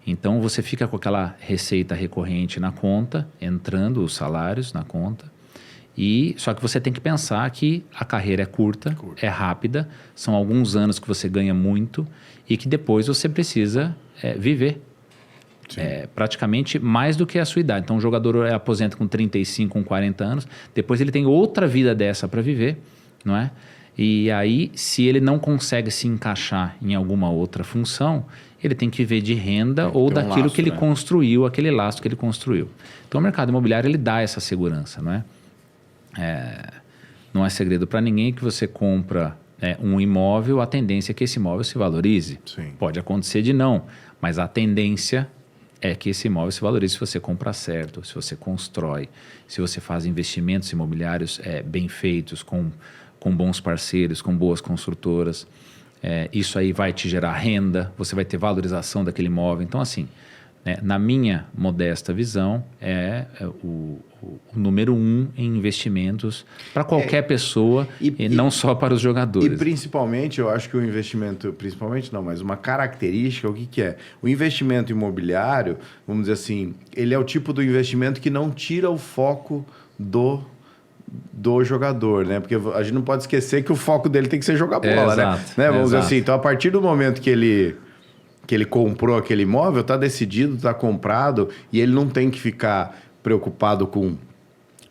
[SPEAKER 2] Então você fica com aquela receita recorrente na conta, entrando os salários na conta, só que você tem que pensar que a carreira é curta, é rápida, são alguns anos que você ganha muito e que depois você precisa viver. Praticamente mais do que a sua idade. Então, o jogador aposenta com 35, com 40 anos, depois ele tem outra vida dessa para viver, não é? E aí, se ele não consegue se encaixar em alguma outra função, ele tem que viver de renda ou daquilo que ele construiu, aquele lastro que ele construiu. Então, o mercado imobiliário, ele dá essa segurança, não é? Não é segredo para ninguém que você compra um imóvel, a tendência é que esse imóvel se valorize.
[SPEAKER 1] Sim.
[SPEAKER 2] Pode acontecer de não, mas a tendência é que esse imóvel se valorize se você compra certo, se você constrói, se você faz investimentos imobiliários bem feitos, com bons parceiros, com boas construtoras. Isso aí vai te gerar renda, você vai ter valorização daquele imóvel. Então, assim, né, na minha modesta visão, é o número 1 em investimentos para qualquer pessoa e não só para os jogadores.
[SPEAKER 1] E principalmente, eu acho que o investimento, principalmente não, mas uma característica, o que é? O investimento imobiliário, vamos dizer assim, ele é o tipo do investimento que não tira o foco do jogador, né? Porque a gente não pode esquecer que o foco dele tem que ser jogar bola, né? Vamos dizer assim, então a partir do momento que ele comprou aquele imóvel, está decidido, está comprado, e ele não tem que ficar preocupado com...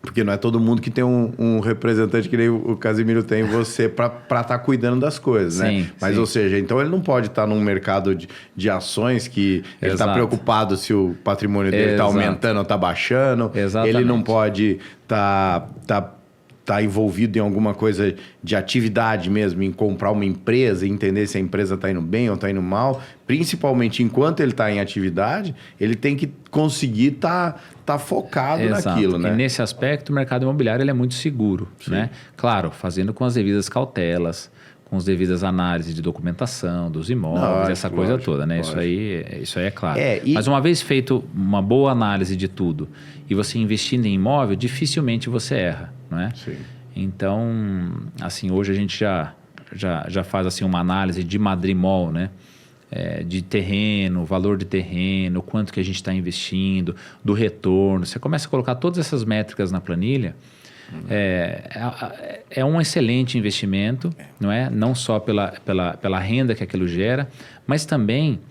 [SPEAKER 1] Porque não é todo mundo que tem um representante que nem o Casimiro tem você para estar cuidando das coisas, né? Mas, ou seja, então ele não pode estar num mercado de ações que ele está preocupado se o patrimônio dele está aumentando ou está baixando.
[SPEAKER 2] Exatamente.
[SPEAKER 1] Ele não pode estar envolvido em alguma coisa de atividade mesmo, em comprar uma empresa e entender se a empresa está indo bem ou está indo mal. Principalmente enquanto ele está em atividade, ele tem que conseguir estar focado naquilo, né?
[SPEAKER 2] E nesse aspecto, o mercado imobiliário ele é muito seguro, né? Claro, fazendo com as devidas cautelas, com as devidas análises de documentação dos imóveis, essa coisa toda, né? Isso aí é claro. Mas uma vez feito uma boa análise de tudo e você investindo em imóvel, dificilmente você erra, não é?
[SPEAKER 1] Sim.
[SPEAKER 2] Então, assim, hoje a gente já faz assim uma análise de Madrimol, né? De terreno, valor de terreno, quanto que a gente está investindo, do retorno. Você começa a colocar todas essas métricas na planilha. É um excelente investimento, não é? Não só pela renda que aquilo gera, mas também,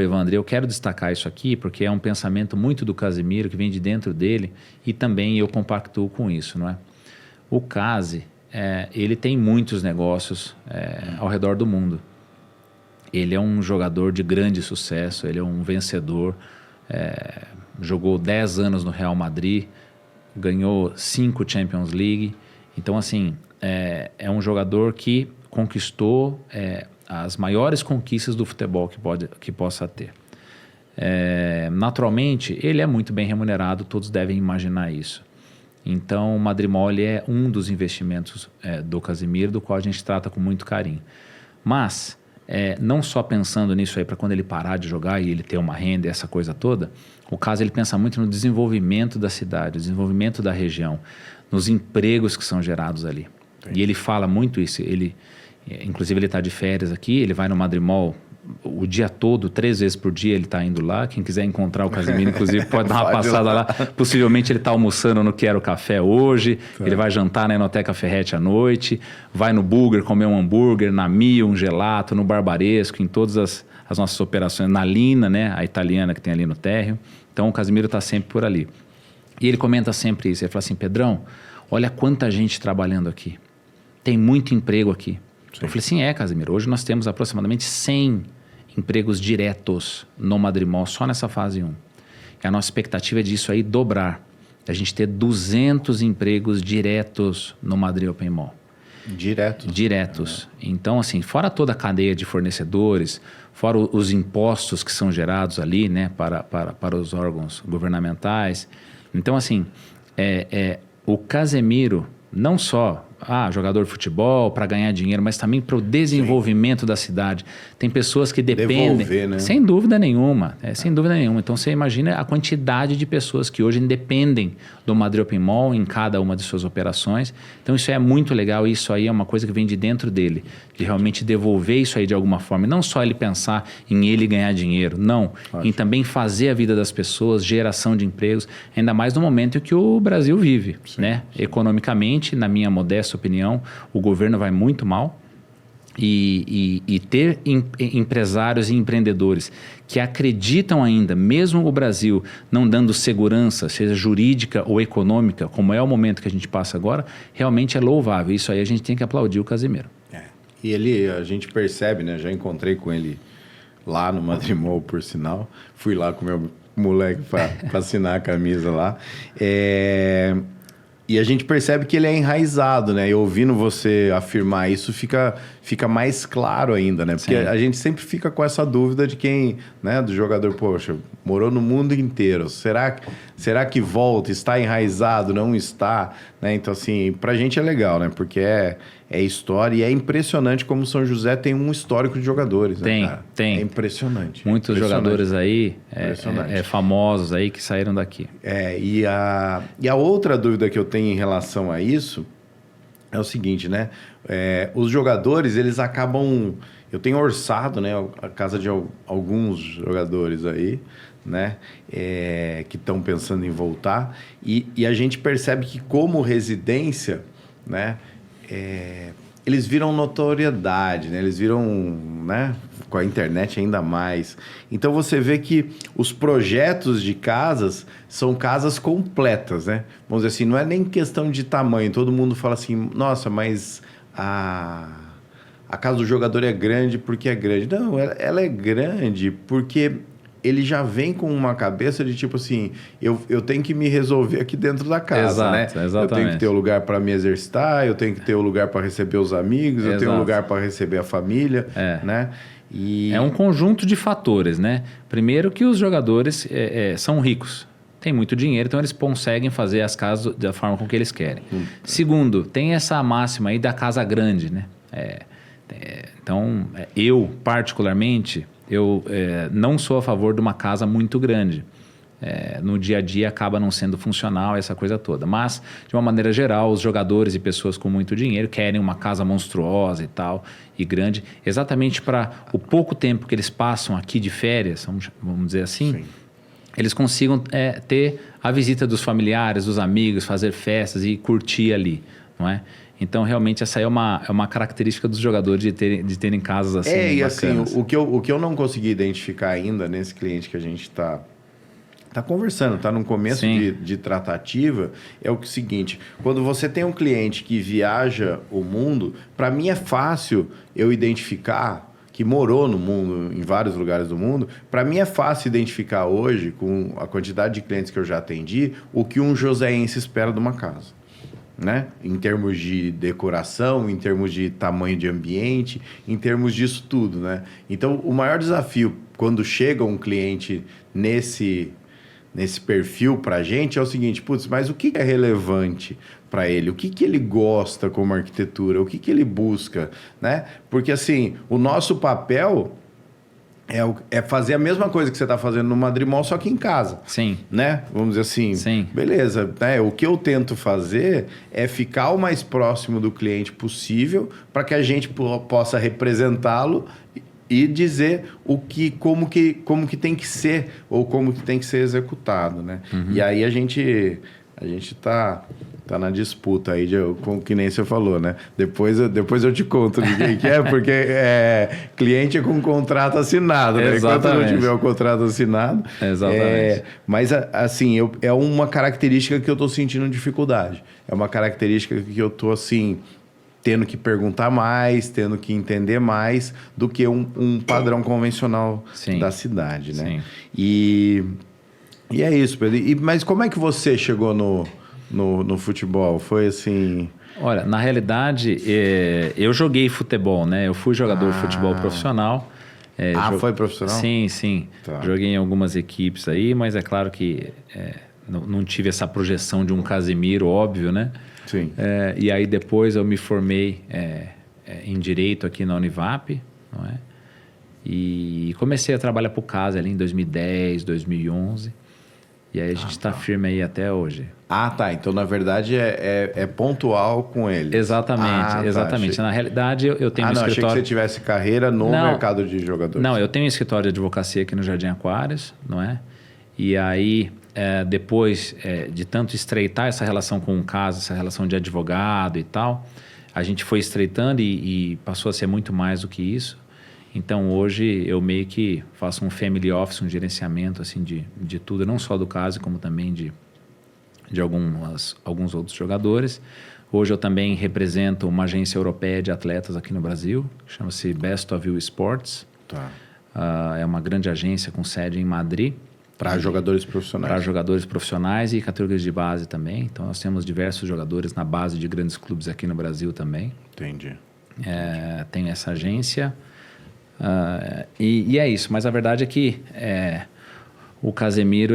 [SPEAKER 2] Evandro, eu quero destacar isso aqui porque é um pensamento muito do Casimiro, que vem de dentro dele, e também eu compactuo com isso, não é? O Casi, ele tem muitos negócios ao redor do mundo. Ele é um jogador de grande sucesso, ele é um vencedor, jogou 10 anos no Real Madrid, ganhou 5 Champions League. Então, assim, é um jogador que conquistou as maiores conquistas do futebol que possa ter. Naturalmente, ele é muito bem remunerado, todos devem imaginar isso. Então, o Madrimol é um dos investimentos do Casimiro, do qual a gente trata com muito carinho. Mas... não só pensando nisso aí para quando ele parar de jogar e ele ter uma renda e essa coisa toda, o Casi ele pensa muito no desenvolvimento da cidade, no desenvolvimento da região, nos empregos que são gerados ali. Sim. E ele fala muito isso. Inclusive ele está de férias aqui, ele vai no Madrimol o dia todo, 3 vezes por dia ele está indo lá. Quem quiser encontrar o Casimiro, inclusive, pode dar uma passada lá. Possivelmente ele está almoçando no Quero Café hoje, ele vai jantar na Enoteca Ferretti à noite, vai no Burger comer um hambúrguer, na Mio um gelato, no Barbaresco, em todas as nossas operações, na Lina, né, a italiana que tem ali no térreo. Então o Casimiro está sempre por ali. E ele comenta sempre isso, ele fala assim: Pedrão, olha quanta gente trabalhando aqui, tem muito emprego aqui. Sim. Eu falei assim, Casimiro, hoje nós temos aproximadamente 100 empregos diretos no Madrimol, só nessa fase 1. E a nossa expectativa é disso aí dobrar. A gente ter 200 empregos diretos no Madrid Open Mall. Diretos. Então, assim, fora toda a cadeia de fornecedores, fora os impostos que são gerados ali, né, para os órgãos governamentais. Então, assim, o Casemiro, não só... jogador de futebol, para ganhar dinheiro, mas também para o desenvolvimento da cidade. Tem pessoas que dependem...
[SPEAKER 1] Devolver, né?
[SPEAKER 2] Sem dúvida nenhuma. Sem dúvida nenhuma. Então, você imagina a quantidade de pessoas que hoje dependem do Madrid Open Mall em cada uma de suas operações. Então, isso é muito legal e isso aí é uma coisa que vem de dentro dele, de realmente devolver isso aí de alguma forma. E não só ele pensar em ele ganhar dinheiro, não. Ótimo. Em também fazer a vida das pessoas, geração de empregos, ainda mais no momento que o Brasil vive, né? Sim. Economicamente, na minha modesta opinião, o governo vai muito mal e ter empresários e empreendedores que acreditam ainda, mesmo o Brasil não dando segurança, seja jurídica ou econômica, como é o momento que a gente passa agora, realmente é louvável. Isso aí a gente tem que aplaudir o Casimiro.
[SPEAKER 1] E a gente percebe, né? Já encontrei com ele lá no Madrimol, por sinal. Fui lá com meu moleque para assinar a camisa lá. E a gente percebe que ele é enraizado, né? E ouvindo você afirmar isso, fica mais claro ainda, né? Porque a gente sempre fica com essa dúvida de quem, né? Do jogador, poxa, morou no mundo inteiro. Será que volta? Está enraizado? Não está? Né? Então, assim, pra gente é legal, né? Porque é história. E é impressionante como São José tem um histórico de jogadores, né, cara?
[SPEAKER 2] Tem.
[SPEAKER 1] É impressionante.
[SPEAKER 2] Muitos jogadores aí famosos aí que saíram daqui.
[SPEAKER 1] E a outra dúvida que eu tenho em relação a isso é o seguinte, né? Os jogadores, eles acabam... Eu tenho orçado, né, a casa de alguns jogadores aí, né, que estão pensando em voltar. E a gente percebe que como residência, né, eles viram notoriedade, né? Eles viram, né, com a internet ainda mais. Então você vê que os projetos de casas são casas completas, né? Vamos dizer assim, não é nem questão de tamanho. Todo mundo fala assim, nossa, mas a casa do jogador é grande porque é grande. Não, ela é grande porque ele já vem com uma cabeça de tipo assim, eu tenho que me resolver aqui dentro da casa, né?
[SPEAKER 2] Exatamente.
[SPEAKER 1] Eu tenho que ter o lugar para me exercitar, eu tenho que ter o lugar para receber os amigos, eu tenho um lugar para receber a família, né?
[SPEAKER 2] É um conjunto de fatores, né? Primeiro que os jogadores são ricos. Tem muito dinheiro, então eles conseguem fazer as casas da forma com que eles querem. Segundo, tem essa máxima aí da casa grande, né? Então, eu particularmente, não sou a favor de uma casa muito grande. No dia a dia acaba não sendo funcional essa coisa toda. Mas, de uma maneira geral, os jogadores e pessoas com muito dinheiro querem uma casa monstruosa e tal, e grande, exatamente para o pouco tempo que eles passam aqui de férias, vamos dizer assim, sim, eles consigam ter a visita dos familiares, dos amigos, fazer festas e curtir ali, não é? Então, realmente, essa aí é uma característica dos jogadores de terem casas assim
[SPEAKER 1] e
[SPEAKER 2] bacanas.
[SPEAKER 1] assim, o que eu não consegui identificar ainda nesse cliente que a gente está conversando, está no começo de tratativa, é o seguinte, quando você tem um cliente que viaja o mundo, para mim é fácil eu identificar, que morou no mundo, em vários lugares do mundo, para mim é fácil identificar hoje, com a quantidade de clientes que eu já atendi, o que um joseense espera de uma casa. Né? Em termos de decoração, em termos de tamanho de ambiente, em termos disso tudo, né? Então, o maior desafio quando chega um cliente nesse perfil para a gente é o seguinte, putz, mas o que é relevante para ele? O que ele gosta como arquitetura? O que ele busca, né? Porque, assim, o nosso papel é fazer a mesma coisa que você está fazendo no Madrimol, só que em casa.
[SPEAKER 2] Sim.
[SPEAKER 1] Né? Vamos dizer assim,
[SPEAKER 2] sim,
[SPEAKER 1] beleza. Né? O que eu tento fazer é ficar o mais próximo do cliente possível para que a gente possa representá-lo e dizer como que tem que ser ou como que tem que ser executado. Né?
[SPEAKER 2] Uhum.
[SPEAKER 1] E aí a gente está na disputa aí, com que nem você falou, né? Depois eu te conto de quem que é, porque cliente é com contrato assinado, né?
[SPEAKER 2] Exatamente.
[SPEAKER 1] Enquanto não tiver o contrato assinado...
[SPEAKER 2] Exatamente.
[SPEAKER 1] Mas, assim, é uma característica que eu estou sentindo dificuldade. É uma característica que eu estou, assim, tendo que perguntar mais, tendo que entender mais do que um padrão convencional da cidade, né?
[SPEAKER 2] Sim.
[SPEAKER 1] E é isso, Pedro. Mas como é que você chegou no futebol? Foi assim...
[SPEAKER 2] Olha, na realidade, eu joguei futebol, né? Eu fui jogador de futebol profissional.
[SPEAKER 1] Foi profissional?
[SPEAKER 2] Sim. Tá. Joguei em algumas equipes aí, mas é claro que não tive essa projeção de um Casemiro, óbvio, né?
[SPEAKER 1] Sim.
[SPEAKER 2] E aí depois eu me formei em Direito aqui na Univap, não é? E comecei a trabalhar para o CASE ali em 2010, 2011. E aí a gente está firme aí até hoje.
[SPEAKER 1] Tá. Então, na verdade, é pontual com ele.
[SPEAKER 2] Exatamente, exatamente.
[SPEAKER 1] Achei...
[SPEAKER 2] Na realidade, eu tenho um escritório...
[SPEAKER 1] achei que você tivesse carreira no mercado de jogadores.
[SPEAKER 2] Não, eu tenho um escritório de advocacia aqui no Jardim Aquários, não é? E aí, depois de tanto estreitar essa relação com o caso, essa relação de advogado e tal, a gente foi estreitando e passou a ser muito mais do que isso. Então, hoje, eu meio que faço um family office, um gerenciamento assim, de tudo, não só do caso, como também de alguns outros jogadores. Hoje, eu também represento uma agência europeia de atletas aqui no Brasil, que chama-se Best of You Sports.
[SPEAKER 1] Tá.
[SPEAKER 2] É uma grande agência com sede em Madrid.
[SPEAKER 1] Para jogadores profissionais.
[SPEAKER 2] Para jogadores profissionais e categorias de base também. Então, nós temos diversos jogadores na base de grandes clubes aqui no Brasil também.
[SPEAKER 1] Entendi.
[SPEAKER 2] Tem essa agência... E é isso, mas a verdade é que o Casemiro,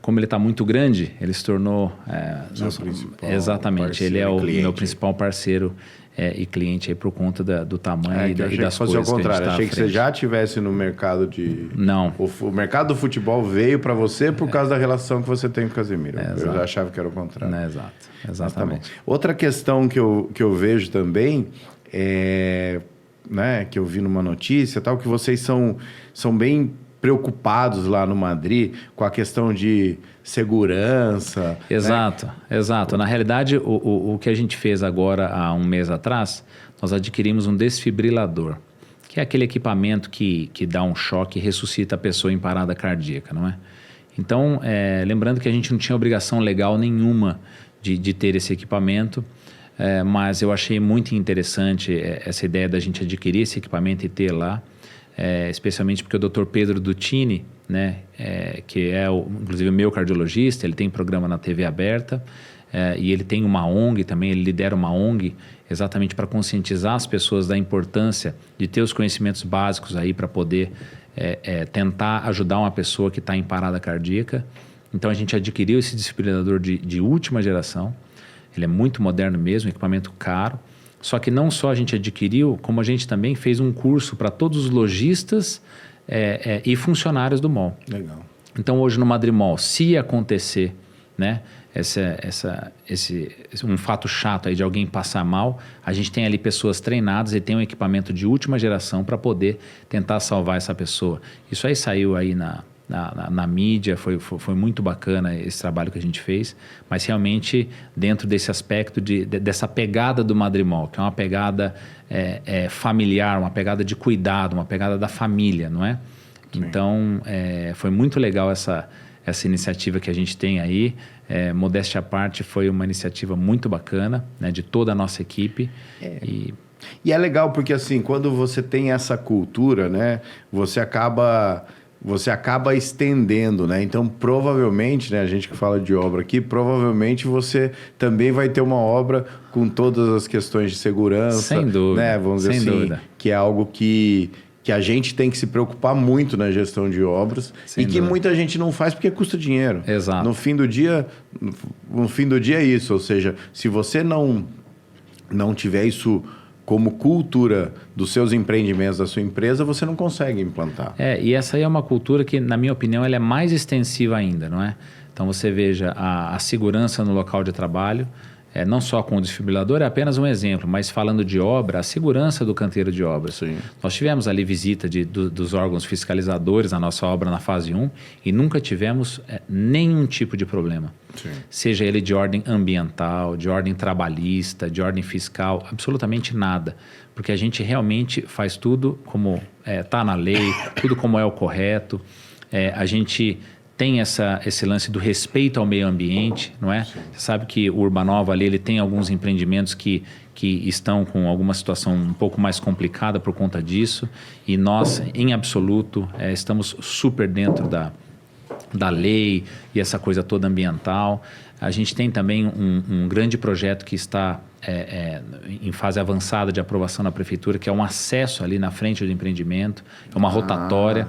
[SPEAKER 2] como ele está muito grande, ele se tornou...
[SPEAKER 1] Seu principal
[SPEAKER 2] exatamente,
[SPEAKER 1] parceiro,
[SPEAKER 2] ele é o
[SPEAKER 1] cliente.
[SPEAKER 2] meu principal parceiro e cliente aí por conta do tamanho e das coisas
[SPEAKER 1] ao contrário.
[SPEAKER 2] que a gente tá
[SPEAKER 1] Achei
[SPEAKER 2] à
[SPEAKER 1] que você
[SPEAKER 2] frente.
[SPEAKER 1] já estivesse no mercado de...
[SPEAKER 2] Não.
[SPEAKER 1] O mercado do futebol veio para você por causa da relação que você tem com o Casemiro. Eu já achava que era o contrário.
[SPEAKER 2] Exato. Exatamente.
[SPEAKER 1] Tá, outra questão que eu vejo também é, né, que eu vi numa notícia, tal, que vocês são bem preocupados lá no Madrid com a questão de segurança.
[SPEAKER 2] Exato,
[SPEAKER 1] né?
[SPEAKER 2] Exato. Na realidade, o que a gente fez agora, há um mês atrás, nós adquirimos um desfibrilador, que é aquele equipamento que dá um choque e ressuscita a pessoa em parada cardíaca, não é? Então, lembrando que a gente não tinha obrigação legal nenhuma de ter esse equipamento, mas eu achei muito interessante essa ideia da gente adquirir esse equipamento e ter lá, especialmente porque o Dr. Pedro Duttini, né, que inclusive o meu cardiologista, ele tem programa na TV aberta, e ele tem uma ONG também, ele lidera uma ONG exatamente para conscientizar as pessoas da importância de ter os conhecimentos básicos aí para poder tentar ajudar uma pessoa que está em parada cardíaca. Então a gente adquiriu esse desfibrilador de última geração, ele é muito moderno mesmo, equipamento caro, só que não só a gente adquiriu, como a gente também fez um curso para todos os lojistas e funcionários do mall.
[SPEAKER 1] Legal.
[SPEAKER 2] Então hoje no Madrid Mall, se acontecer, né, um fato chato aí de alguém passar mal, a gente tem ali pessoas treinadas e tem um equipamento de última geração para poder tentar salvar essa pessoa. Isso aí saiu aí na mídia, foi muito bacana esse trabalho que a gente fez, mas realmente dentro desse aspecto dessa pegada do Madrid Mall, que é uma pegada familiar, uma pegada de cuidado, uma pegada da família, não é? Sim. Então, foi muito legal essa iniciativa que a gente tem aí. Modéstia à parte, foi uma iniciativa muito bacana, né, de toda a nossa equipe.
[SPEAKER 1] E é legal porque, assim, quando você tem essa cultura, né, você acaba estendendo, né? Então, provavelmente, né, a gente que fala de obra aqui, provavelmente você também vai ter uma obra com todas as questões de segurança.
[SPEAKER 2] Sem dúvida.
[SPEAKER 1] Né? Vamos dizer
[SPEAKER 2] sem
[SPEAKER 1] assim,
[SPEAKER 2] dúvida.
[SPEAKER 1] Que é algo que a gente tem que se preocupar muito na gestão de obras
[SPEAKER 2] Sem
[SPEAKER 1] e que
[SPEAKER 2] dúvida.
[SPEAKER 1] muita gente não faz porque custa dinheiro.
[SPEAKER 2] Exato.
[SPEAKER 1] No fim do dia é isso. Ou seja, se você não tiver isso como cultura dos seus empreendimentos, da sua empresa, você não consegue implantar.
[SPEAKER 2] E essa aí é uma cultura que, na minha opinião, ela é mais extensiva ainda, não é? Então, você veja a segurança no local de trabalho, não só com o desfibrilador, é apenas um exemplo, mas falando de obra, a segurança do canteiro de obras.
[SPEAKER 1] Sim.
[SPEAKER 2] Nós tivemos ali visita dos órgãos fiscalizadores na nossa obra na fase 1 e nunca tivemos nenhum tipo de problema.
[SPEAKER 1] Sim.
[SPEAKER 2] Seja ele de ordem ambiental, de ordem trabalhista, de ordem fiscal, absolutamente nada. Porque a gente realmente faz tudo como está na lei, tudo como é o correto. A gente tem esse lance do respeito ao meio ambiente, não é? Sim. Você sabe que o Urbanova ali, ele tem alguns empreendimentos que estão com alguma situação um pouco mais complicada por conta disso, e nós, em absoluto, estamos super dentro da lei e essa coisa toda ambiental. A gente tem também um grande projeto que está em fase avançada de aprovação na prefeitura, que é um acesso ali na frente do empreendimento, é uma rotatória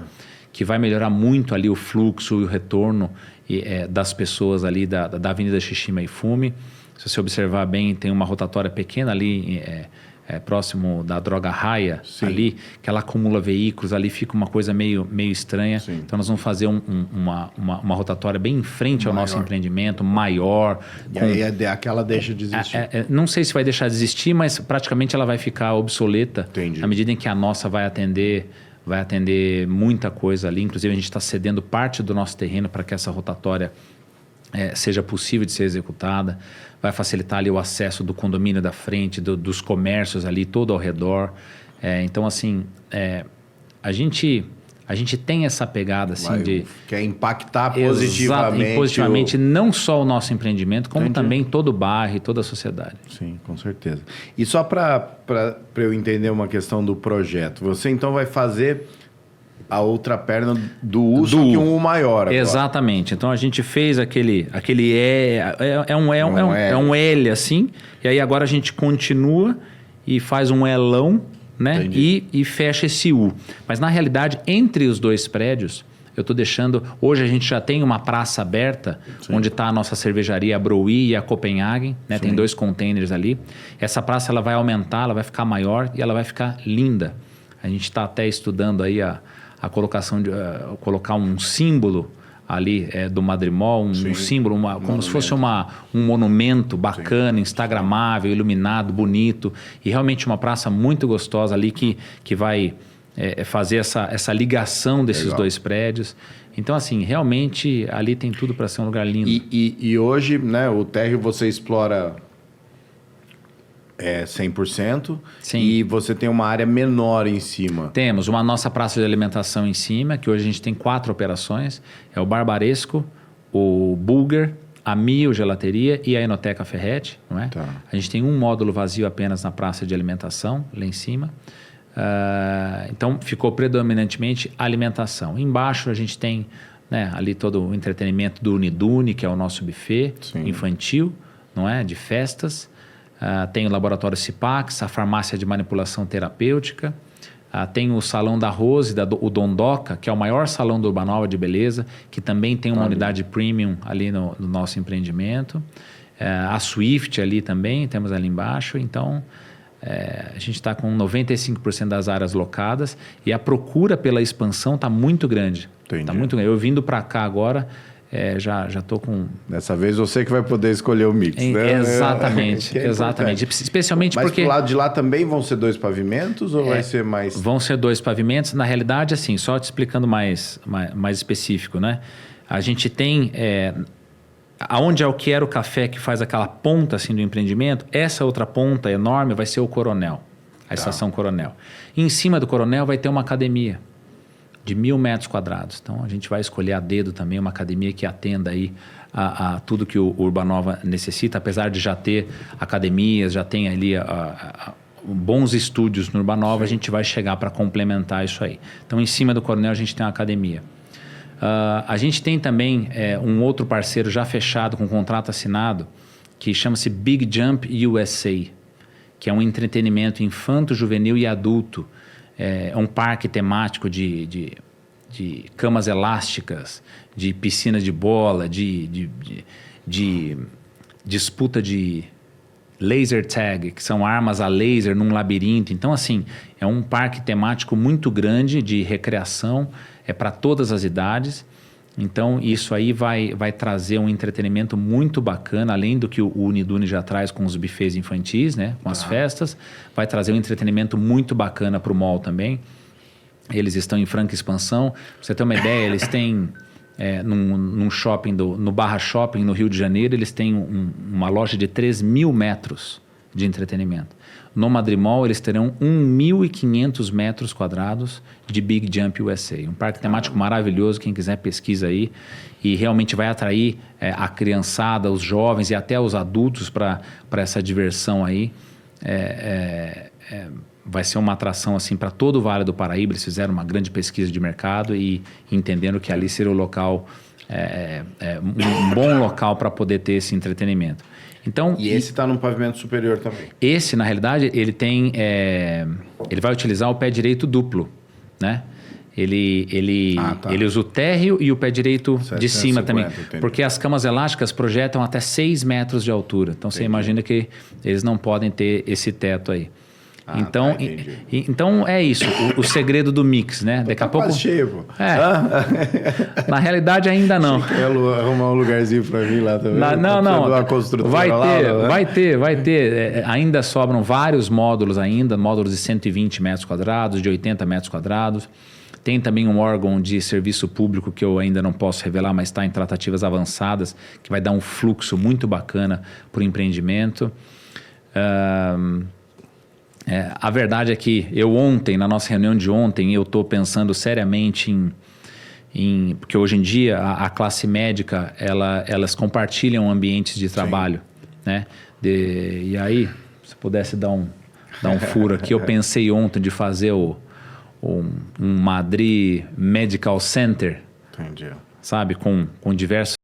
[SPEAKER 2] que vai melhorar muito ali o fluxo e o retorno das pessoas ali da Avenida Xixima e Fume. Se você observar bem, tem uma rotatória pequena ali próximo da Droga Raia, sim, ali, que ela acumula veículos, ali fica uma coisa meio estranha. Sim. Então nós vamos fazer uma rotatória bem em frente ao nosso empreendimento, maior.
[SPEAKER 1] E aí aquela deixa de existir.
[SPEAKER 2] Não sei se vai deixar de existir, mas praticamente ela vai ficar obsoleta.
[SPEAKER 1] Entendi.
[SPEAKER 2] Na medida em que a nossa vai atender muita coisa ali. Inclusive a gente está cedendo parte do nosso terreno para que essa rotatória seja possível de ser executada. Vai facilitar ali o acesso do condomínio da frente, dos comércios ali, todo ao redor. Então, assim, a gente tem essa pegada assim,
[SPEAKER 1] quer impactar positivamente.
[SPEAKER 2] Positivamente não só o nosso empreendimento, como também todo o bairro e toda a sociedade.
[SPEAKER 1] Sim, com certeza. E só para eu entender uma questão do projeto, você então vai fazer a outra perna do U, só que um U maior agora.
[SPEAKER 2] Exatamente. Então a gente fez aquele um L assim, e aí agora a gente continua e faz um Elão, né? E fecha esse U. Mas na realidade, entre os dois prédios, eu estou deixando... Hoje a gente já tem uma praça aberta, onde está a nossa cervejaria, a Broí e a Copenhagen, né? Tem 2 containers ali. Essa praça ela vai aumentar, ela vai ficar maior e ela vai ficar linda. A gente está até estudando aí a colocação de... colocar um símbolo ali do Madrimol, um símbolo, como se fosse um monumento bacana, instagramável, iluminado, bonito. E realmente uma praça muito gostosa ali que vai fazer essa ligação desses 2 prédios. Então, assim, realmente ali tem tudo para ser um lugar lindo.
[SPEAKER 1] E hoje, né, o térreo você explora 100%.
[SPEAKER 2] Sim.
[SPEAKER 1] E você tem uma área menor em cima.
[SPEAKER 2] Temos uma nossa praça de alimentação em cima, que hoje a gente tem 4 operações. É o Barbaresco, o Bulger, a Mio Gelateria e a Enoteca Ferretti, não é?
[SPEAKER 1] Tá.
[SPEAKER 2] A gente tem um módulo vazio apenas na praça de alimentação, lá em cima. Então, ficou predominantemente alimentação. Embaixo a gente tem, né, ali todo o entretenimento do Unidune, que é o nosso buffet infantil, não é? De festas. Tem o laboratório Cipax, a farmácia de manipulação terapêutica. Tem o salão da Rose, o Dondoca, que é o maior salão do Urbanova de beleza, que também tem uma unidade premium ali no nosso empreendimento. A Swift ali também, temos ali embaixo. Então, a gente está com 95% das áreas locadas e a procura pela expansão está muito grande.
[SPEAKER 1] Entendi.
[SPEAKER 2] Tá muito grande. Eu vindo para cá agora... já estou com...
[SPEAKER 1] Dessa vez você que vai poder escolher o mix, né?
[SPEAKER 2] Exatamente, exatamente. Especialmente
[SPEAKER 1] Mas
[SPEAKER 2] porque...
[SPEAKER 1] Mas do lado de lá também vão ser 2 pavimentos ou vai ser mais...
[SPEAKER 2] Vão ser 2 pavimentos. Na realidade, assim, só te explicando mais específico, né? A gente tem... aonde é o Quero Café, que faz aquela ponta assim do empreendimento, essa outra ponta enorme vai ser o Coronel, a estação Coronel. E em cima do Coronel vai ter uma academia de 1.000 metros quadrados. Então, a gente vai escolher a dedo também uma academia que atenda aí a tudo que o Urbanova necessita, apesar de já ter academias, já tem ali bons estúdios no Urbanova, a gente vai chegar para complementar isso aí. Então, em cima do Coronel, a gente tem uma academia. A gente tem também um outro parceiro já fechado com contrato assinado, que chama-se Big Jump USA, que é um entretenimento infanto, juvenil e adulto. É um parque temático de camas elásticas, de piscina de bola, de disputa de laser tag, que são armas a laser num labirinto. Então, assim, é um parque temático muito grande de recreação, para todas as idades. Então, isso aí vai trazer um entretenimento muito bacana, além do que o Unidune já traz com os buffets infantis, né? Com as festas. Vai trazer um entretenimento muito bacana para o mall também. Eles estão em franca expansão. Pra você ter uma ideia, eles têm num shopping, no Barra Shopping, no Rio de Janeiro, eles têm uma loja de 3.000 metros de entretenimento. No Madrimol, eles terão 1.500 metros quadrados de Big Jump USA. Um parque temático maravilhoso, quem quiser pesquisa aí. E realmente vai atrair a criançada, os jovens e até os adultos para essa diversão aí. Vai ser uma atração assim para todo o Vale do Paraíba. Eles fizeram uma grande pesquisa de mercado e entendendo que ali seria o local, um bom local para poder ter esse entretenimento. Então,
[SPEAKER 1] e esse está no pavimento superior também?
[SPEAKER 2] Esse, na realidade, ele tem... ele vai utilizar o pé direito duplo, né? Ele usa o térreo e o pé direito de cima também. Entendi. Porque as camas elásticas projetam até 6 metros de altura. Então, você imagina que eles não podem ter esse teto aí. Então, então é isso, o segredo do mix, né? Daqui a pouco.
[SPEAKER 1] Quase cheio, pô.
[SPEAKER 2] Na realidade ainda não.
[SPEAKER 1] Arrumar um lugarzinho para mim lá também.
[SPEAKER 2] Não. Vai ter. Ainda sobram vários módulos ainda, módulos de 120 metros quadrados, de 80 metros quadrados. Tem também um órgão de serviço público que eu ainda não posso revelar, mas está em tratativas avançadas, que vai dar um fluxo muito bacana para o empreendimento. A verdade é que na nossa reunião de ontem, eu estou pensando seriamente porque hoje em dia a classe médica, elas compartilham ambientes de trabalho, né? E aí, se pudesse dar um furo aqui, eu pensei ontem de fazer um Madrid Medical Center,
[SPEAKER 1] entendi,
[SPEAKER 2] sabe? Com diversos